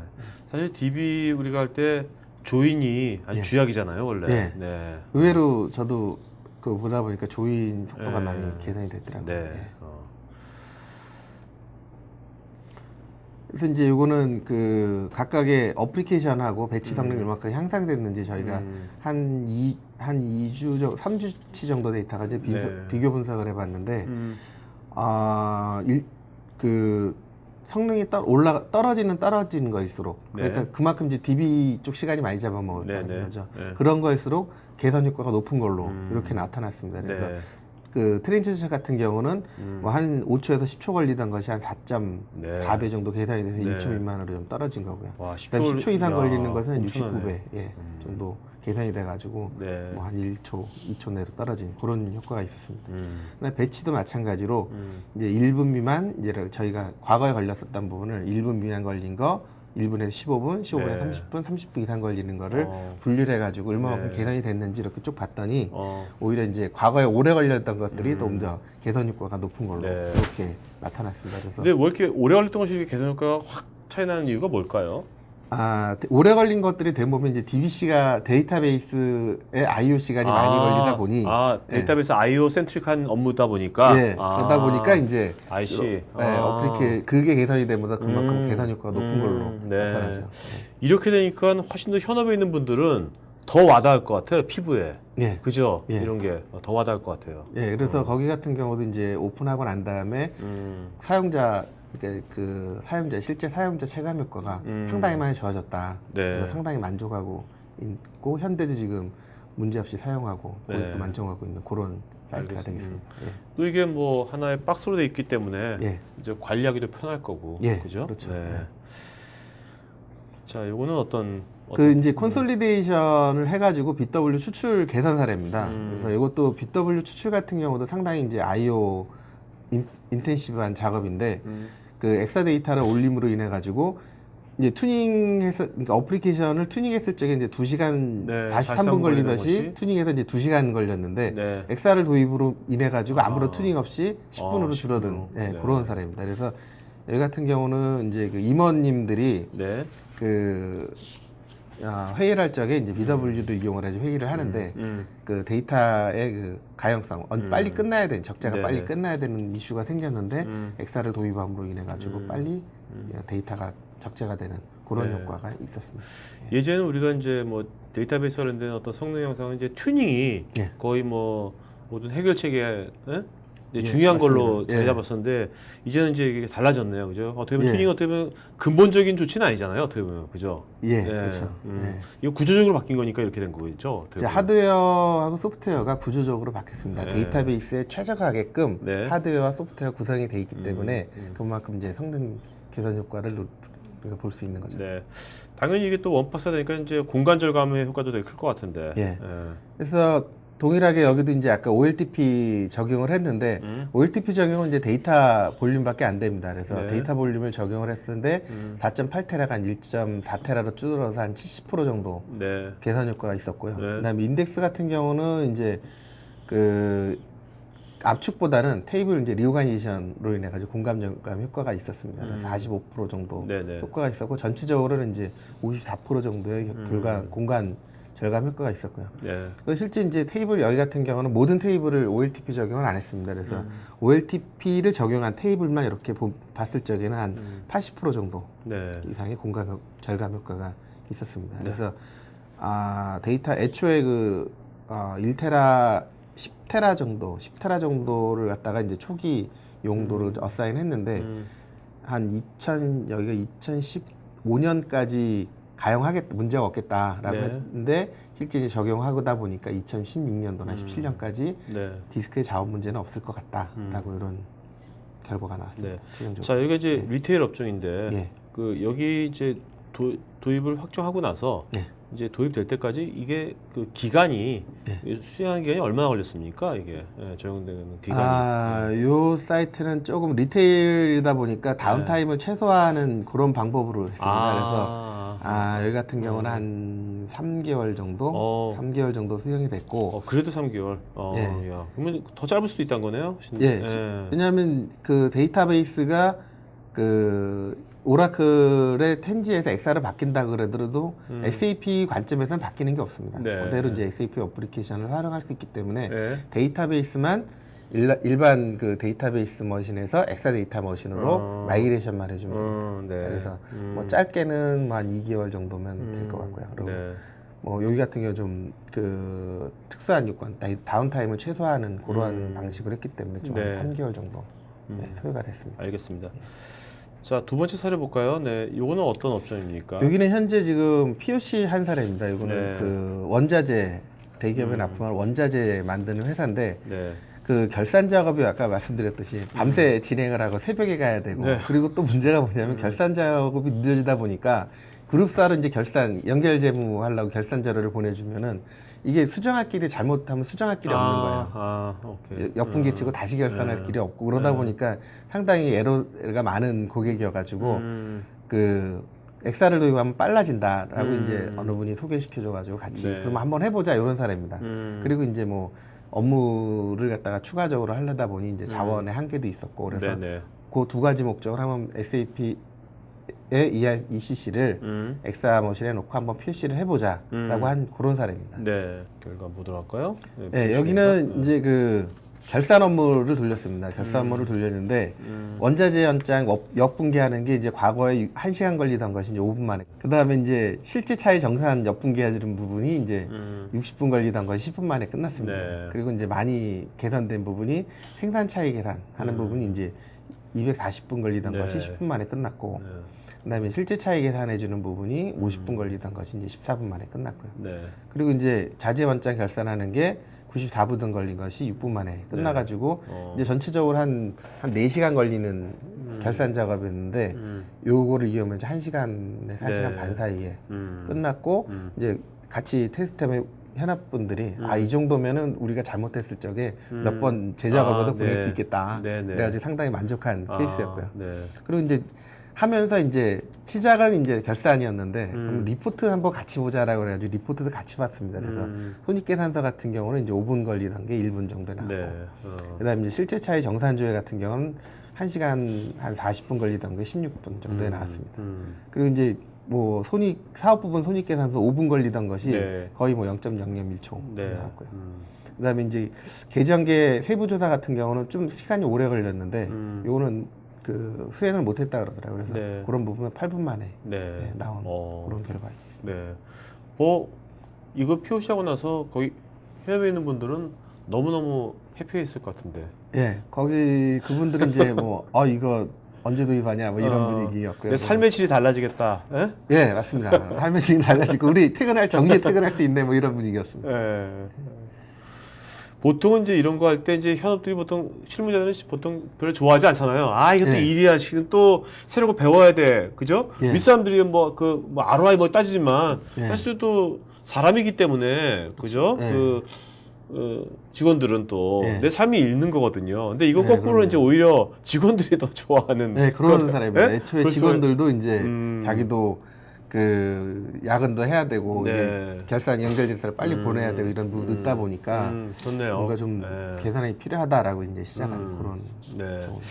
사실 DB 우리가 할 때 조인이 아주 예. 쥐약이잖아요, 원래. 예. 네. 의외로 저도 그 보다 보니까 조인 속도가 네. 많이 개선이 됐더라고요. 네. 예. 그래서 이제 이거는 그 각각의 어플리케이션하고 배치 성능이 얼마큼 향상됐는지 저희가 한 2주 정도, 3주치 정도 데이터가 이제 네. 비교 분석을 해봤는데, 그 성능이 떨어지는 거일수록, 네. 그러니까 그만큼 이제 DB 쪽 시간이 많이 잡아먹었다는 네, 네. 거죠. 네. 그런 거일수록 개선 효과가 높은 걸로 이렇게 나타났습니다. 그래서 네. 그 트랜지션 같은 경우는 뭐 한 5초에서 10초 걸리던 것이 한 4.4배 정도 계산이 돼서 네. 2초 미만으로 좀 떨어진 거고요. 와, 그다음에 10초 이상 야, 걸리는 것은 엄청나네. 69배 예, 정도 계산이 돼가지고 네. 뭐 한 1초, 2초 내로 떨어진 그런 효과가 있었습니다. 음. 그다음에 배치도 마찬가지로 이제 1분 미만 이제 저희가 과거에 걸렸었던 부분을 1분 미만 걸린 거 1분에서 15분, 15분에서 네. 30분, 30분 이상 걸리는 거를 어. 분류를 해가지고 얼마만큼 네. 개선이 됐는지 이렇게 쭉 봤더니 어. 오히려 이제 과거에 오래 걸렸던 것들이 좀 더 개선 효과가 높은 걸로 네. 이렇게 나타났습니다. 그래서 근데 왜 이렇게 오래 걸렸던 것이 이렇게 개선 효과가 확 차이 나는 이유가 뭘까요? 오래 걸린 것들이 대부분 이제 DBC가 데이터베이스에 IO 시간이 많이 걸리다 보니 데이터베이스 IO 센트릭한 업무다 보니까 예, 그러다 보니까 이제 IC 그게 개선이 되면서 그만큼 개선 효과가 높은 걸로 네. 나타나죠. 이렇게 되니까 훨씬 더 현업에 있는 분들은 더 와닿을 것 같아요. 피부에. 예. 그죠? 예. 이런 게 더 와닿을 것 같아요. 예, 그래서 거기 같은 경우도 이제 오픈하고 난 다음에 사용자 그러니까 그 사용자 실제 사용자 체감 효과가 상당히 많이 좋아졌다. 네. 그래서 상당히 만족하고 있고 현대도 지금 문제없이 사용하고 네. 고객도 만족하고 있는 그런 사이트가 알겠습니다. 되겠습니다. 또 이게 뭐 하나의 박스로 돼 있기 때문에 예. 이제 관리하기도 편할 거고. 예, 그죠? 그렇죠. 네. 예. 자, 요거는 어떤 그 이제 콘솔리데이션을 해가지고 BW 추출 개선 사례입니다. 그래서 이것도 BW 추출 같은 경우도 상당히 이제 IO 인텐시브한 작업인데 그 엑사 데이터를 올림으로 인해 가지고 이제 튜닝해서 그러니까 어플리케이션을 튜닝했을 적에 이제 2시간 네, 43분 걸리던 것이 것이? 튜닝해서 이제 2시간 걸렸는데 네. 엑사를 도입으로 인해 가지고 아무런 튜닝 없이 10분으로 10분 줄어든 으로. 예, 네. 그런 사례입니다. 그래서 여기 같은 경우는 이제 그 임원님들이 네. 그 회의를 할 적에 이제 BW를 이용을 해서 회의를 하는데 그 데이터의 그 가용성, 빨리 끝나야 되는 적자가 네네. 빨리 끝나야 되는 이슈가 생겼는데 엑사를 도입함으로 인해 가지고 빨리 데이터가 적재가 되는 그런 네. 효과가 있었습니다. 예전에 우리가 이제 뭐 데이터베이스 관련된 어떤 성능 향상은 이제 튜닝이 예. 거의 뭐 모든 해결책에 이제 예, 중요한 걸로 맞습니다. 자리 예. 잡았었는데 이제는 이제 이게 달라졌네요, 그죠? 어떻게 보면 예. 튜닝 어떻게 보면 근본적인 조치는 아니잖아요, 어떻게 보면 그죠? 예, 그렇죠. 예. 이거 구조적으로 바뀐 거니까 이렇게 된 거겠죠. 어떻게 이제 보면. 하드웨어하고 소프트웨어가 구조적으로 바뀌었습니다. 네. 데이터베이스에 최적화하게끔 네. 하드웨어와 소프트웨어 구성이 돼 있기 때문에 그만큼 이제 성능 개선 효과를 우리가 볼 수 있는 거죠. 네, 당연히 이게 또 원파스가 되니까 이제 공간 절감의 효과도 되게 클 것 같은데. 예. 그래서 동일하게 여기도 이제 아까 OLTP 적용을 했는데 OLTP 적용은 이제 데이터 볼륨밖에 안 됩니다. 그래서 네. 데이터 볼륨을 적용을 했는데 4.8테라가 한 1.4테라로 줄어들어서 한 70% 정도 네. 개선 효과가 있었고요. 네. 그다음에 인덱스 같은 경우는 이제 그 압축보다는 테이블 이제 리오가니제이션으로 인해 가지고 공감 절감 효과가 있었습니다. 그래서 45% 정도 네네. 효과가 있었고 전체적으로는 이제 54% 정도의 공간 절감 효과가 있었고요. 네. 그 실제 이제 테이블 여기 같은 경우는 모든 테이블을 OLTP 적용을 안 했습니다. 그래서 OLTP를 적용한 테이블만 이렇게 봤을 적에는 한 80% 정도 네. 이상의 공간 절감 효과가 있었습니다. 그래서 데이터 애초에 그 1테라 10테라 정도, 10테라 정도를 갖다가 이제 초기 용도로 어사인 했는데 한 여기가 2015년까지 문제가 없겠다라고 네. 했는데 실제 이제 적용하다 보니까 2016년도나 17년까지 네. 디스크의 자원 문제는 없을 것 같다라고 이런 결과가 나왔습니다. 네. 최종적으로. 자, 여기가 이제 리테일 업종인데 예. 그 여기 이제 도입을 확정하고 나서 예. 이제 도입될 때까지 이게 그 기간이 수행하는 기간이 얼마나 걸렸습니까? 이게 적용되는 기간이. 요 사이트는 조금 리테일이다 보니까 다운타임을 최소화하는 그런 방법으로 했습니다. 그래서 여기 같은 경우는 한 3개월 정도, 3개월 정도 수행이 됐고, 그래도 3개월. 예. 야, 그러면 더 짧을 수도 있다는 거네요. 예. 왜냐하면 그 데이터베이스가 그 오라클의 텐지에서 엑사를 바뀐다 그러더라도 SAP 관점에서는 바뀌는 게 없습니다. 네. 그대로 이제 SAP 어플리케이션을 활용할 수 있기 때문에 네. 데이터베이스만 일반 그 데이터베이스 머신에서 엑사 데이터 머신으로 마이그레이션만 해주면 됩니다. 네. 그래서 뭐 짧게는 뭐 한 2개월 정도면 될 것 같고요. 그리고 네. 뭐 여기 같은 경우 좀 그 특수한 요건, 다운타임을 최소화하는 그러한 방식을 했기 때문에 좀 네. 한 3개월 정도 소요가 됐습니다. 알겠습니다. 자, 두 번째 사례 볼까요? 네, 요거는 어떤 업종입니까? 여기는 현재 지금 POC 한 사례입니다. 이거는 네. 그 원자재 대기업에 납품할 원자재 만드는 회사인데 네. 그 결산 작업이 아까 말씀드렸듯이 밤새 진행을 하고 새벽에 가야 되고 네. 그리고 또 문제가 뭐냐면 결산 작업이 늦어지다 보니까 그룹사로 이제 결산 연결 재무 하려고 결산 자료를 보내주면은 이게 수정할 길이 잘못하면 수정할 길이 없는 거예요. 오케이. 역분기 치고 다시 결산할 길이 없고 그러다 보니까 상당히 에러가 많은 고객이어가지고 그 엑셀을 도입하면 빨라진다라고 이제 어느 분이 소개시켜줘가지고 같이 네. 그럼 한번 해보자 이런 사람입니다. 그리고 이제 뭐 업무를 갖다가 추가적으로 하려다 보니 이제 자원의 한계도 있었고 그래서 네네. 그 두 가지 목적을 하면 SAP의 ECC를 엑사머신에 놓고 한번 POC를 해보자라고 한 그런 사례입니다. 네. 결과 보도록 할까요? 네, 여기는 이제 그 결산 업무를 돌렸습니다. 결산 업무를 돌렸는데 원자재 연장 역분기하는 게 이제 과거에 1시간 걸리던 것이 이제 5분 만에. 그다음에 이제 실제 차이 정산 역분기하는 부분이 이제 60분 걸리던 것이 10분 만에 끝났습니다. 네. 그리고 이제 많이 개선된 부분이 생산 차이 계산하는 부분이 이제 240분 걸리던 네. 것이 10분 만에 끝났고 네. 그다음에 실제 차이 계산해 주는 부분이 50분 걸리던 것이 이제 14분 만에 끝났고요. 네. 그리고 이제 자재 원장 결산하는 게 94분 걸린 것이 6분 만에 끝나가지고 이제 전체적으로 한 4시간 걸리는 결산 작업이었는데 요거를 이용하면 이제 1시간에서 1시간 네. 반 사이에 끝났고 이제 같이 테스트해 현업분들이 이 정도면은 우리가 잘못했을 적에 몇 번 재작업해서 보낼 네. 수 있겠다. 네, 네. 그래가지고 상당히 만족한 케이스였고요. 네. 그리고 이제 하면서 이제 시작은 이제 결산이었는데 그럼 리포트 한번 같이 보자라고 그래가지고 리포트도 같이 봤습니다. 그래서 손익계산서 같은 경우는 이제 5분 걸리던 게 1분 정도 나고 네. 그다음에 이제 실제 차이 정산조회 같은 경우는 1시간 한 40분 걸리던 게 16분 정도에 나왔습니다. 그리고 이제 뭐 사업 부분 손익계산서 5분 걸리던 것이 네. 거의 뭐 0.001초 네. 나왔고요. 그다음에 이제 계정계 세부조사 같은 경우는 좀 시간이 오래 걸렸는데 요거는 그 수행을 못했다 그러더라고요. 그래서 네. 그런 부분은 8분 만에 네. 나온 그런 결과입니다. 네. 뭐 이거 POC 하고 나서 거기 해외에 있는 분들은 너무너무 해피했을 것 같은데. 예, 거기 그분들은 이제 뭐 이거 언제 도입하냐 뭐 이런 분위기였고요. 내 삶의 질이 달라지겠다. 예? 예, 맞습니다. 삶의 질이 달라지고 우리 정리에 퇴근할 수 있네 뭐 이런 분위기였습니다. 예. 보통은 이제 이런 거 할 때 이제 현업들이 보통 실무자들은 보통 별로 좋아하지 않잖아요. 이게 또 예. 일이야. 지금 또 새로 거 배워야 돼. 그죠? 예. 윗사람들이 뭐 ROI 뭐 따지지만 예. 사실 또 사람이기 때문에 그죠? 예. 직원들은 또 예. 내 삶이 읽는 거거든요. 근데 이거 예, 거꾸로 그럼요. 이제 오히려 직원들이 더 좋아하는. 네, 그런 그런- 사람입니다. 예? 애초에 그럴 직원들도 이제 음. 자기도 그 야근도 해야 되고 네. 이게 결산 연결 절차를 빨리 보내야 되고 이런 부분 늦다 보니까 좋네요. 뭔가 좀 네. 개선이 필요하다라고 이제 시작한 그런 네. 경우.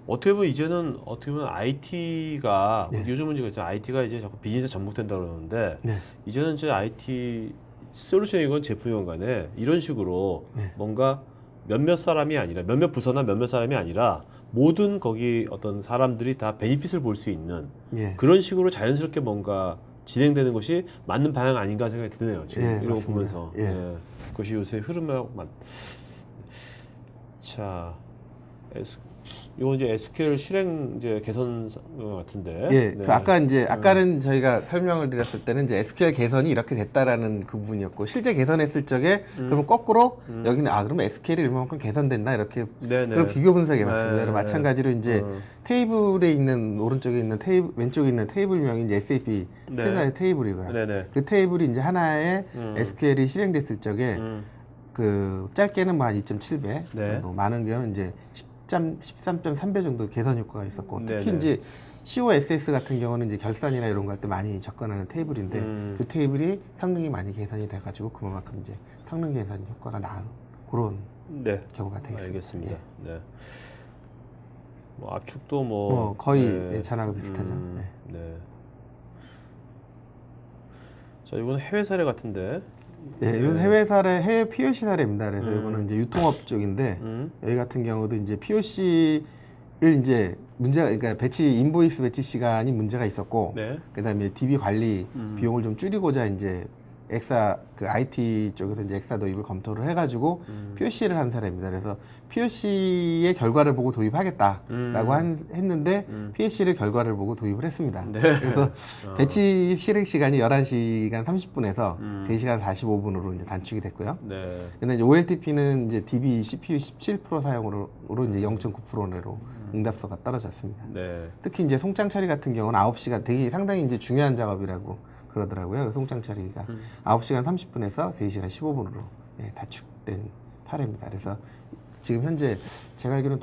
어떻게 보면 이제는 어떻게 보면 IT가 네. 요즘은 이제 IT가 이제 자꾸 비즈니스 접목된다 그러는데 네. 이제는 이제 IT 솔루션이건 제품이건 간에 이런 식으로 네. 뭔가 몇몇 사람이 아니라 몇몇 부서나 몇몇 사람이 아니라 모든 거기 어떤 사람들이 다 베니핏을 볼 수 있는 예. 그런 식으로 자연스럽게 뭔가 진행되는 것이 맞는 방향 아닌가 생각이 드네요. 지금 예, 이런 거 맞습니다. 보면서. 예. 예. 그것이 요새 흐름하고 자, 이건 이제 SQL 실행 이제 개선 같은데. 예, 네. 그 아까는 저희가 설명을 드렸을 때는 이제 SQL 개선이 이렇게 됐다라는 그 부분이었고 실제 개선했을 적에 그러면 거꾸로 여기는 그러면 SQL이 얼마만큼 개선됐나 이렇게 네네. 그런 비교 분석해봤습니다. 네, 마찬가지로 이제 테이블에 있는 오른쪽에 있는 왼쪽에 있는 테이블명이 이제 SAP 네. 스탠다드 테이블이고요. 네네. 그 테이블이 이제 하나에 SQL이 실행됐을 적에 그 짧게는 뭐 한 2.7배 네. 정도, 많은 경우는 이제 13.3배 정도 개선 효과가 있었고 특히 네네. 이제 COSS 같은 경우는 이제 결산이나 이런 거 할 때 많이 접근하는 테이블인데 그 테이블이 성능이 많이 개선이 돼가지고 그만큼 이제 성능 개선 효과가 나은 그런 네. 경우가 되겠습니다. 알겠습니다. 예. 네. 뭐 압축도 뭐 거의 네. 예전하고 비슷하죠. 네. 네. 자, 이거는 해외 사례 같은데. 네, 이건 해외 POC 사례입니다. 그래서 이거는 이제 유통업 쪽인데 음. 여기 같은 경우도 이제 POC를 이제 그러니까 인보이스 배치 시간이 문제가 있었고 네. 그다음에 DB 관리 비용을 좀 줄이고자 이제 엑사 그 IT 쪽에서 이제 엑사 도입을 검토를 해가지고 POC를 한 사람입니다. 그래서 POC의 결과를 보고 도입하겠다라고 했는데 POC를 결과를 보고 도입을 했습니다. 네. 그래서 배치 실행 시간이 11시간 30분에서 3시간 45분으로 이제 단축이 됐고요. 네. 근데 이제 OLTP는 이제 DB CPU 17% 사용으로 이제 0.9%내로 응답소가 떨어졌습니다. 네. 특히 이제 송장 처리 같은 경우는 9시간 되게 상당히 이제 중요한 작업이라고 그러더라고요. 그래서 송장 처리가 9시간 30분에서 3시간 15분으로 예, 단축된 사례입니다. 그래서 지금 현재 제가 알기로는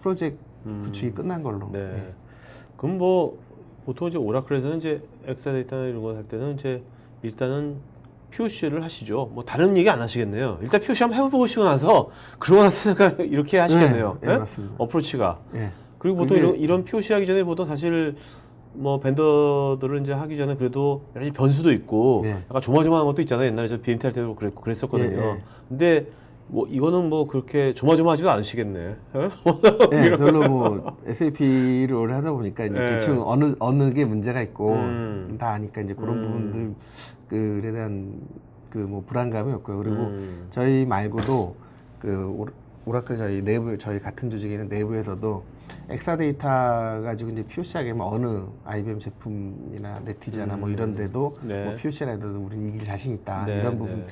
프로젝트 구축이 끝난 걸로. 네. 예. 그럼 뭐 보통 이제 오라클에서는 이제 엑사데이터나 이런 거 할 때는 이제 일단은 POC를 하시죠. 뭐 다른 얘기 안 하시겠네요. 일단 POC 한번 해보시고 나서 그러고 나서 이렇게 하시겠네요. 예, 맞습니다. 어프로치가. 예. 그리고 보통 그게- 이런 POC 하기 전에 보통 사실 뭐 벤더들을 이제 하기 전에 그래도 여러 가지 변수도 있고 예. 약간 조마조마한 것도 있잖아요. 옛날에 저 BMT 할 때도 그랬었거든요. 예, 예. 근데 뭐 이거는 뭐 그렇게 조마조마하지도 않으시겠네. 예, 별로 뭐 SAP를 오래 하다 보니까 이제 예. 대충 어느 게 문제가 있고 다 아니까 이제 그런 음. 부분들에 대한 그 뭐 불안감이 없고요. 그리고 음. 저희 말고도 그 오라클 저희 내부 저희 같은 조직에 있는 내부에서도 엑사데이터 가지고 이제 POC 하게 하면 어느 IBM 제품이나 네티자나 뭐 이런 데도 네. 뭐 POC라 해도 우리는 이길 자신 있다 네, 이런 네.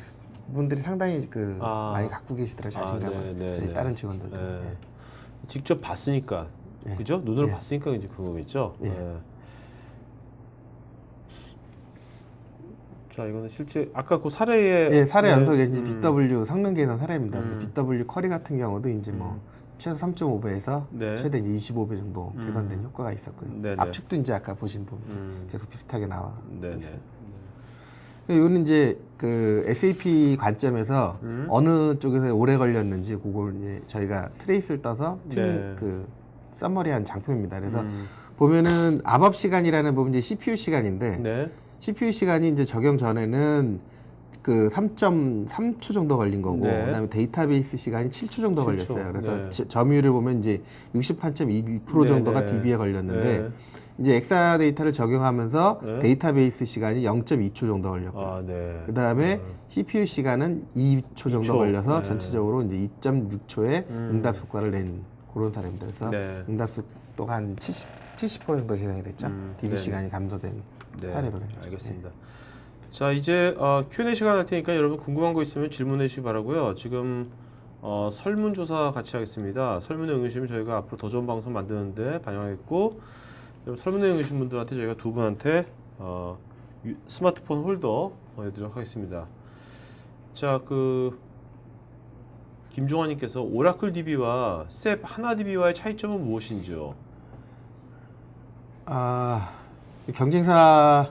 부분들이 상당히 그 아. 많이 갖고 계시더라고요 자신감을 네, 네, 저희 네. 다른 직원들도. 네. 예. 직접 봤으니까 예. 그죠? 눈으로 예. 봤으니까 이제 그거겠죠. 예. 예. 자 이거는 실제 아까 그 사례에 예, 사례 네. 연속에 이제 BW 성능 계산 사례입니다. 그래서 음. BW 쿼리 같은 경우도 이제 뭐 최소 3.5배에서 네. 최대 이제 25배 정도 개선된 효과가 있었고요. 네네. 압축도 이제 아까 보신 부분 음. 계속 비슷하게 나와 네네. 있어요. 이거는 이제 그 SAP 관점에서 어느 쪽에서 오래 걸렸는지 그걸 이제 저희가 트레이스를 떠서 네. 그 서머리한 장표입니다. 그래서 보면은 압업 시간이라는 부분이 CPU 시간인데 네. CPU 시간이 이제 적용 전에는 그 3.3초 정도 걸린 거고 네. 그다음에 데이터베이스 시간이 7초 정도 7초. 걸렸어요. 그래서 네. 점유율을 보면 이제 68.1% 네, 정도가 네. DB에 걸렸는데 네. 이제 엑사 데이터를 적용하면서 네. 데이터베이스 시간이 0.2초 정도 걸렸고 아 네. 그다음에 CPU 시간은 2초 정도 2초. 걸려서 네. 전체적으로 이제 2.6초의 응답 효과를 낸 그런 사례입니다. 그래서 네. 응답 속도가 한 70% 정도 개선이 됐죠. DB 네. 시간이 감소된 네. 사례로 해가지고. 알겠습니다. 자 이제 Q&A 시간 할 테니까 여러분 궁금한 거 있으면 질문해 주시기 바라고요. 지금 설문조사 같이 하겠습니다. 설문에 응해주시면 저희가 앞으로 더 좋은 방송 만드는데 반영하겠고 여러분 설문에 응해주신 분들한테 저희가 두 분한테 스마트폰 홀더 보내드리도록 하겠습니다. 자 김종환님께서 오라클 DB와 셉 하나 DB와의 차이점은 무엇인지요? 경쟁사에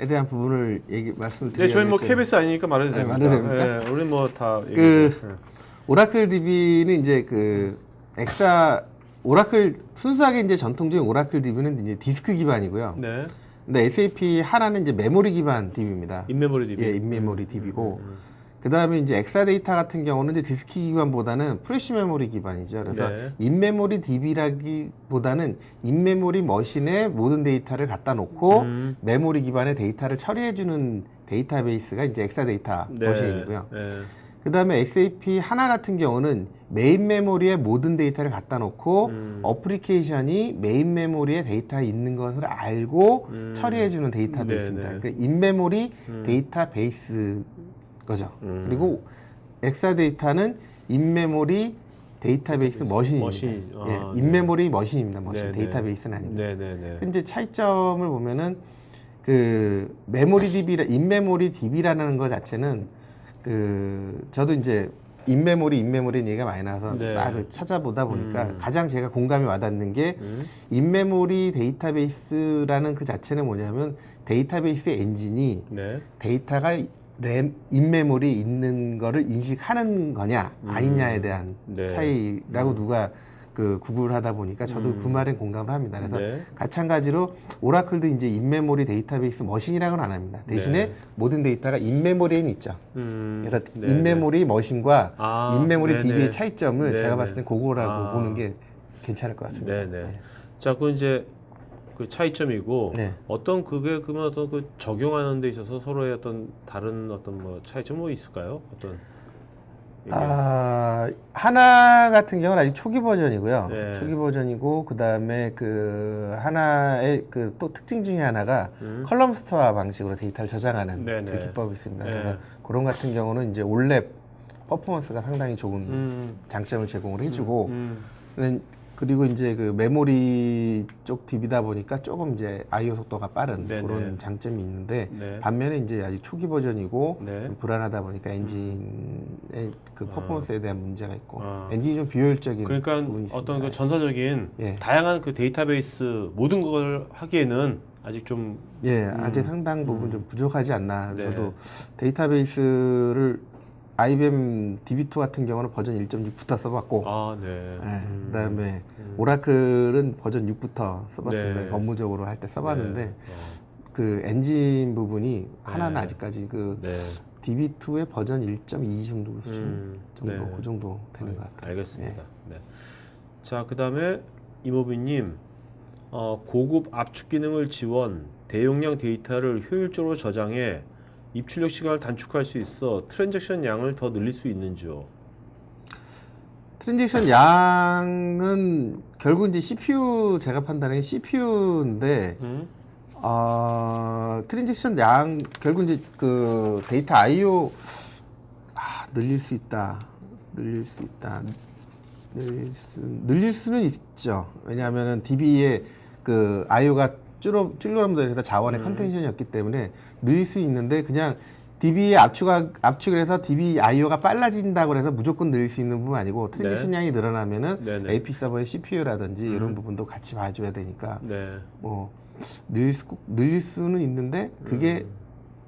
대한 부분을 말씀을 네, 저희 뭐 드려야겠죠. KBS 아니니까 말해도 네, 됩니다. 말해도 됩니까? 네, 우리 뭐 다 오라클 DB는 이제 그 오라클 순수하게 이제 전통적인 오라클 DB는 이제 디스크 기반이고요. 네. 근데 SAP 하나는 이제 메모리 기반 DB입니다. 인메모리 DB. 예, 인메모리 DB고. 그다음에 이제 엑사데이터 같은 경우는 이제 디스크 기반보다는 프레시 메모리 기반이죠. 그래서 네. 인메모리 DB라기보다는 인메모리 머신에 모든 데이터를 갖다 놓고 메모리 기반의 데이터를 처리해주는 데이터베이스가 이제 엑사데이터 네. 머신이고요. 네. 그다음에 SAP 하나 같은 경우는 메인 메모리에 모든 데이터를 갖다 놓고 어플리케이션이 메인 메모리에 데이터가 있는 것을 알고 처리해주는 데이터베이스입니다. 네, 네. 그러니까 인메모리 데이터베이스 거죠. 그리고 엑사데이터는 인메모리 데이터베이스 머신입니다. 예, 인메모리 머신입니다. 머신 네, 데이터베이스는 아닙니다. 네네네. 근데 차이점을 보면은 그 메모리 DB, 인메모리 DB라는 것 자체는 저도 이제 인메모리는 얘기가 많이 나와서 네. 나를 찾아보다 보니까 가장 제가 공감이 와닿는 게 인메모리 데이터베이스라는 그 자체는 뭐냐면 데이터베이스 엔진이 네. 데이터가 인메모리 있는 거를 인식하는 거냐 아니냐에 대한 네. 차이라고 누가 구글을 하다 보니까 저도 그 말에 공감을 합니다. 그래서 네. 마찬가지로 오라클도 이제 인메모리 데이터베이스 머신이라고는 안 합니다. 대신에 네. 모든 데이터가 인메모리에는 있죠. 그래서 네, 인메모리 머신과 인메모리 네네. DB의 차이점을 네네. 제가 봤을 때 그거라고 보는 게 괜찮을 것 같습니다. 네네. 자, 그 이제 그 차이점이고 네. 어떤 그게 그러면 어떤 그 적용하는 데 있어서 서로의 어떤 다른 어떤 뭐 차이점 뭐 있을까요? 어떤 이게. 하나 같은 경우는 아직 초기 버전이고요. 네. 초기 버전이고 그다음에 그 하나의 그 또 특징 중에 하나가 컬럼 스토어 방식으로 데이터를 저장하는 네네. 그 기법이 있습니다. 네. 그래서 그런 같은 경우는 이제 올랩 퍼포먼스가 상당히 좋은 장점을 제공을 해주고 그리고 이제 그 메모리 쪽 DB다 보니까 조금 이제 I/O 속도가 빠른 네네. 그런 장점이 있는데 네. 반면에 이제 아직 초기 버전이고 네. 좀 불안하다 보니까 엔진의 그 퍼포먼스에 대한 문제가 있고 아. 엔진이 좀 비효율적인 그러니까 부분이 있습니다. 어떤 그 전사적인 예. 다양한 그 데이터베이스 모든 걸 하기에는 아직 좀 예, 아직 상당 부분 좀 부족하지 않나. 네. 저도 데이터베이스를 IBM DB2 같은 경우는 버전 1.6부터 써봤고 아, 네. 예, 그다음에 오라클은 버전 6부터 써봤습니다. 네. 업무적으로 할 때 써봤는데 네. 그 엔진 부분이 하나는 네. 아직까지 그 네. DB2의 버전 1.2 정도 수준 정도 네. 그 정도 되는 것 같아요. 알겠습니다. 네. 자, 그다음에 이모비님, 고급 압축 기능을 지원, 대용량 데이터를 효율적으로 저장해 입출력 시간을 단축할 수 있어 트랜잭션 양을 더 늘릴 수 있는지요? 트랜잭션 양은 결국 이제 CPU 제가 판단하기 CPU인데 트랜잭션 양 결국 이제 그 데이터 I/O 늘릴 수 있다. 늘릴 수는 있죠. 왜냐하면은 DB의 그 I/O가 줄어름도 해서 자원의 컨텐션이었기 때문에 늘릴 수 있는데 그냥 DB의 압축을 해서 DB I/O가 빨라진다고 해서 무조건 늘릴 수 있는 부분 아니고 트랜지션 양이 늘어나면은 네네. AP 서버의 CPU라든지 이런 부분도 같이 봐줘야 되니까 네. 뭐 늘릴 수는 있는데 그게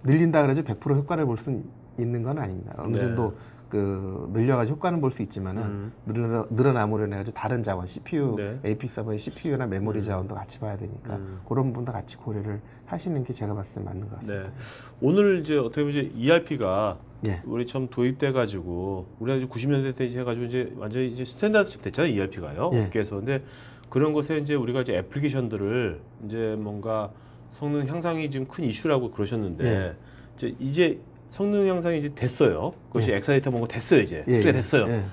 늘린다 그래도 100% 효과를 볼 수 있는 건 아닙니다. 어느 네. 정도 그 늘려가지고 효과는 볼 수 있지만은 늘어남으로 해가지고 다른 자원 CPU, 네. AP 서버의 CPU나 메모리 자원도 같이 봐야 되니까 그런 부분도 같이 고려를 하시는 게 제가 봤을 때 맞는 것 같습니다. 네. 오늘 이제 어떻게 보면 이제 ERP가 예. 우리 처음 도입돼 가지고 우리가 이제 90년대 때 해가지고 이제 완전히 이제 스탠다드 됐잖아요, ERP가요. 예. 업계에서. 근데 그런 것에 이제 우리가 이제 애플리케이션들을 이제 뭔가 성능 향상이 지금 큰 이슈라고 그러셨는데 예. 이제 성능 향상이 이제 됐어요. 그것이 엑사데이터 뭔가 됐어요, 이제. 예. 수리가 됐어요. 예.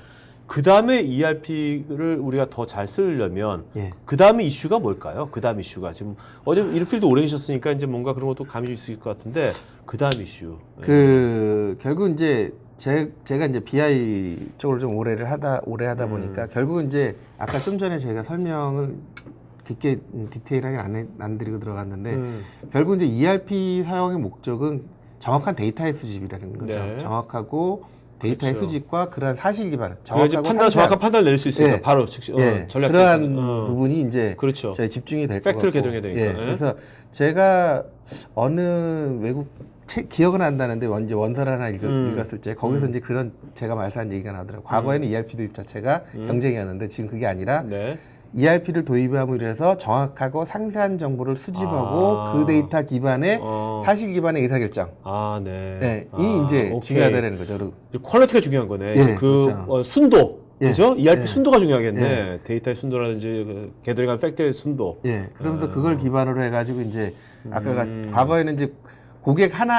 그 다음에 ERP를 우리가 더 잘 쓰려면 예. 그 다음에 이슈가 뭘까요? 그 다음 이슈가 지금 어제 일필도 오래 계셨으니까 이제 뭔가 그런 것도 감이 있을 것 같은데 그 다음 이슈. 그 결국 이제 제가 이제 BI 쪽을 좀 오래 하다 보니까 결국 이제 아까 좀 전에 저희가 설명을 깊게 디테일하게 안 드리고 들어갔는데 결국 이제 ERP 사용의 목적은 정확한 데이터의 수집이라는 거죠. 네. 정확하고 데이터의 그렇죠. 수집과 그러한 사실기반, 그래야지 정확한 판단을 내릴 수 있으니까 예. 바로 즉시 전략 그러한 부분이 이제 그렇죠. 저희 집중이 될 것 같고 팩트를 개동해야 되니까. 예. 그래서 제가 어느 외국 책 기억은 안 나는데 이제 원서를 하나 읽었을 때 거기서 이제 그런 제가 말한 얘기가 나오더라고요. 과거에는 ERP 도입 자체가 경쟁이었는데 지금 그게 아니라 네. ERP를 도입함으로 해서 정확하고 상세한 정보를 수집하고 그 데이터 기반의 사실 기반의 의사결정. 네. 네, 이 이제 오케이. 중요하다는 거죠. 그리고 퀄리티가 중요한 거네. 예, 그 그렇죠. 순도. 예. 그죠? ERP 예. 순도가 중요하겠네. 예. 데이터의 순도라든지 그 게더링한 팩트의 순도. 예, 그러면서 그걸 기반으로 해가지고 이제 아까가 과거에는 이제 고객 한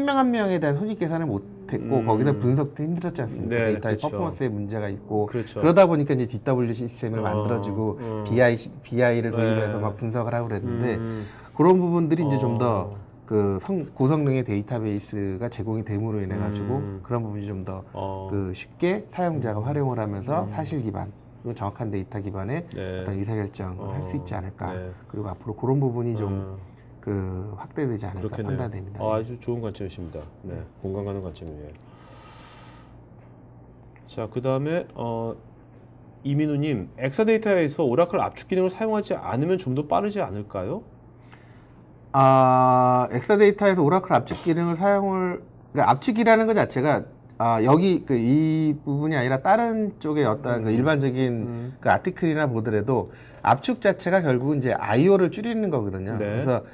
명 한 명에 대한 손익 계산을 못했고 거기다 분석도 힘들었지 않습니까? 네, 데이터의 그렇죠. 퍼포먼스에 문제가 있고 그렇죠. 그러다 보니까 이제 DW 시스템을 만들어주고 BI를 도입해서 네. 막 분석을 하고 그랬는데 그런 부분들이 이제 좀 더 그 고성능의 데이터베이스가 제공이 됨으로 인해 가지고 그런 부분이 좀 더 그 쉽게 사용자가 활용을 하면서 사실 기반 그리고 정확한 데이터 기반의 네. 어떤 의사결정을 할 수 있지 않을까. 네. 그리고 앞으로 그런 부분이 좀 그 확대되지 않을까 그렇겠네요. 판단됩니다. 아주 좋은 관점이십니다. 네, 공감 가는 관점이에요. 자, 그 다음에 이민우님, 엑사데이터에서 오라클 압축 기능을 사용하지 않으면 좀 더 빠르지 않을까요? 엑사데이터에서 오라클 압축 기능을 그러니까 압축이라는 것 자체가 여기 이 부분이 아니라 다른 쪽의 어떤 그 일반적인 그 아티클이나 보더라도 압축 자체가 결국은 이제 I/O를 줄이는 거거든요. 네. 그래서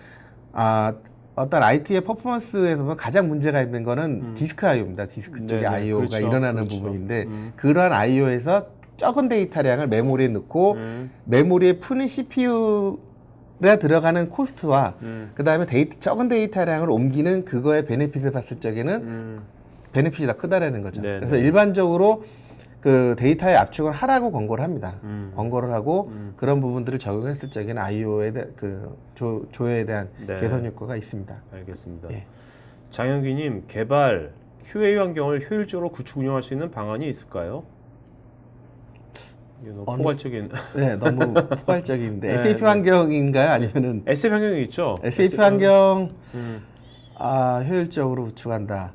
어떤 IT의 퍼포먼스에서 보면 가장 문제가 있는 거는 디스크 I/O입니다. 디스크 쪽의 네네, I/O가 그렇죠, 일어나는 그렇죠. 부분인데 그러한 I/O에서 적은 데이터량을 메모리에 넣고 메모리에 푸는 CPU를 그래야 들어가는 코스트와 그다음에 적은 데이터량을 옮기는 그거의 베네핏을 봤을 적에는 베네핏이 더 크다라는 거죠. 네네. 그래서 일반적으로 그 데이터의 압축을 하라고 권고를 합니다. 권고를 하고 그런 부분들을 적용했을 적에는 IO에 대한 그 조회에 대한 네. 개선 효과가 있습니다. 알겠습니다. 예. 장영기님, 개발 QA 환경을 효율적으로 구축 운영할 수 있는 방안이 있을까요? 이게 너무 포괄적인. 네, 너무 포괄적인데 네, SAP 네. 환경인가요? 아니면은 SF 환경이 있죠. SAP 환경 음. 효율적으로 구축한다.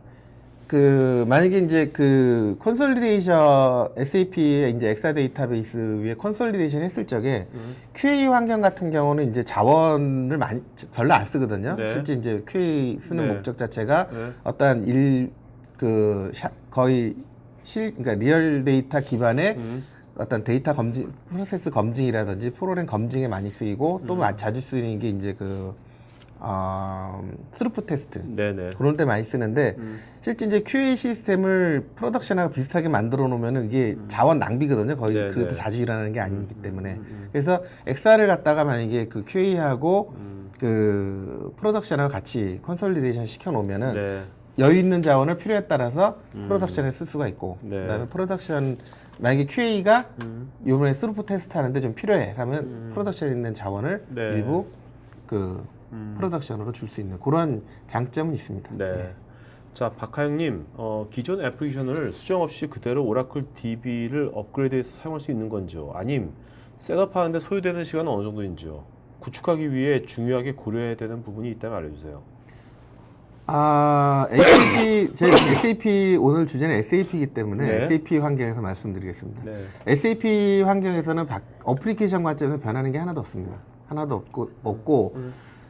그 만약에 이제 그 콘솔리데이션 SAP의 이제 엑사 데이터베이스 위에 콘솔리데이션 했을 적에 QA 환경 같은 경우는 이제 자원을 많이 별로 안 쓰거든요. 네. 실제 이제 QA 쓰는 네. 목적 자체가 네. 어떠한 거의 그러니까 리얼 데이터 기반의 어떤 데이터 검증, 프로세스 검증이라든지 프로그램 검증에 많이 쓰이고 또 자주 쓰이는 게 이제 스루프 테스트. 네네. 그런 때 많이 쓰는데 실제 이제 QA 시스템을 프로덕션하고 비슷하게 만들어 놓으면은 이게 자원 낭비거든요. 거의 네네. 그렇게 자주 일어나는 게 아니기 때문에. 그래서 엑사를 갖다가 만약에 그 QA하고 그 프로덕션하고 같이 컨솔리데이션 시켜 놓으면은 네. 여유 있는 자원을 필요에 따라서 프로덕션에 쓸 수가 있고 네. 그다음에 프로덕션 만약에 QA가 이번에 스루프 테스트 하는데 좀 필요해 라면 프로덕션에 있는 자원을 네. 일부 그 프로덕션으로 줄 수 있는 그런 장점은 있습니다. 네. 예. 자, 박하영님, 기존 애플리케이션을 수정 없이 그대로 오라클 DB를 업그레이드해서 사용할 수 있는 건지요? 아님 셋업하는데 소요되는 시간은 어느 정도인지요? 구축하기 위해 중요하게 고려해야 되는 부분이 있다면 알려주세요. SAP 오늘 주제는 SAP이기 때문에 네. SAP 환경에서 말씀드리겠습니다. 네. SAP 환경에서는 어플리케이션 관점에서 변하는 게 하나도 없습니다. 하나도 없고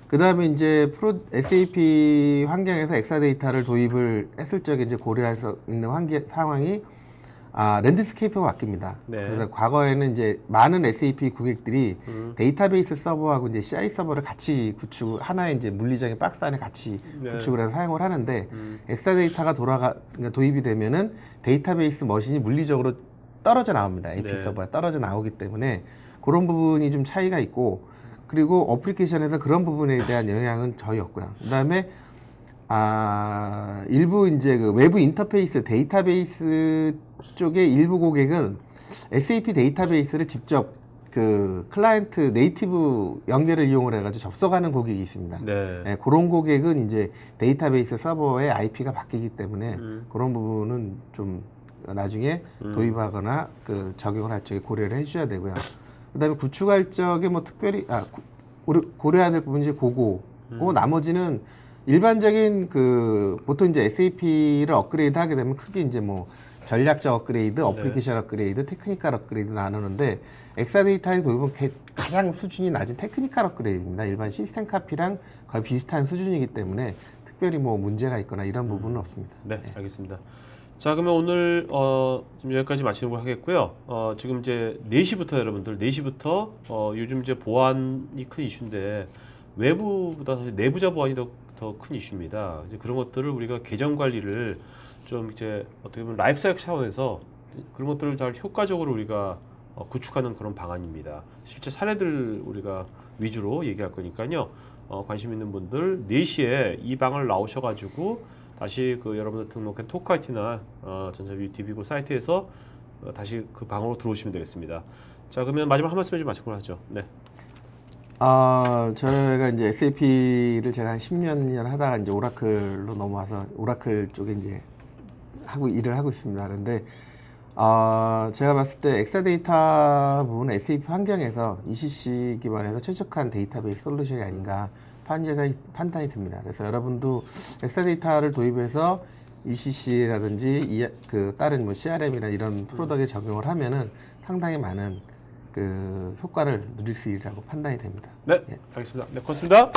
그 다음에 이제 SAP 환경에서 엑사 데이터를 도입을 했을 적에 이제 고려할 수 있는 상황이 랜드스케이프가 바뀝니다. 네. 그래서 과거에는 이제 많은 SAP 고객들이 데이터베이스 서버하고 이제 CI 서버를 같이 하나의 이제 물리적인 박스 안에 같이 네. 구축을 해서 사용을 하는데 엑사 데이터가 그러니까 도입이 되면은 데이터베이스 머신이 물리적으로 떨어져 나옵니다. AP 네. 서버에 떨어져 나오기 때문에 그런 부분이 좀 차이가 있고 그리고 어플리케이션에서 그런 부분에 대한 영향은 전혀 없고요. 그다음에 일부 이제 그 외부 인터페이스 데이터베이스 쪽의 일부 고객은 SAP 데이터베이스를 직접 그 클라이언트 네이티브 연결을 이용을 해가지고 접속하는 고객이 있습니다. 네. 네, 그런 고객은 이제 데이터베이스 서버의 IP가 바뀌기 때문에 그런 부분은 좀 나중에 도입하거나 그 적용을 할 적에 고려를 해주셔야 되고요. 그다음에 구축할 적에 뭐 특별히 고려해야 될 부분이 이제 그거고 나머지는 일반적인 보통 이제 SAP를 업그레이드 하게 되면 크게 이제 뭐 전략적 업그레이드, 어플리케이션 업그레이드, 테크니컬 업그레이드 나누는데 엑사데이터의 도입은 가장 수준이 낮은 테크니컬 업그레이드입니다. 일반 시스템 카피랑 거의 비슷한 수준이기 때문에 특별히 뭐 문제가 있거나 이런 부분은 없습니다. 네, 알겠습니다. 자, 그러면 오늘 좀 여기까지 마치는 걸 하겠고요. 지금 이제 4시부터 여러분들 4시부터 요즘 이제 보안이 큰 이슈인데 외부보다 사실 내부자 보안이 더 큰 이슈입니다. 이제 그런 것들을 우리가 계정 관리를 좀 이제 어떻게 보면 라이프 사이클 차원에서 그런 것들을 잘 효과적으로 우리가 구축하는 그런 방안입니다. 실제 사례들 우리가 위주로 얘기할 거니까요. 관심 있는 분들 4시에 이 방을 나오셔가지고 다시 여러분들 등록한 토크아이티나 전자뷰 DB고 사이트에서 다시 그 방으로 들어오시면 되겠습니다. 자, 그러면 마지막 한 말씀 해주면 마치고 하죠. 네. 저희가 이제 SAP를 제가 한 10년 하다가 이제 오라클로 넘어와서 오라클 쪽에 이제 일을 하고 있습니다. 그런데 제가 봤을 때 엑사데이터 부분은 SAP 환경에서 ECC 기반에서 최적화한 데이터베이스 솔루션이 아닌가 판단이 듭니다. 그래서 여러분도 엑사데이터를 도입해서 ECC라든지 다른 뭐 CRM이나 이런 프로덕트에 적용을 하면은 상당히 많은 효과를 누릴 수 있으리라고 판단이 됩니다. 네, 알겠습니다. 네, 고맙습니다.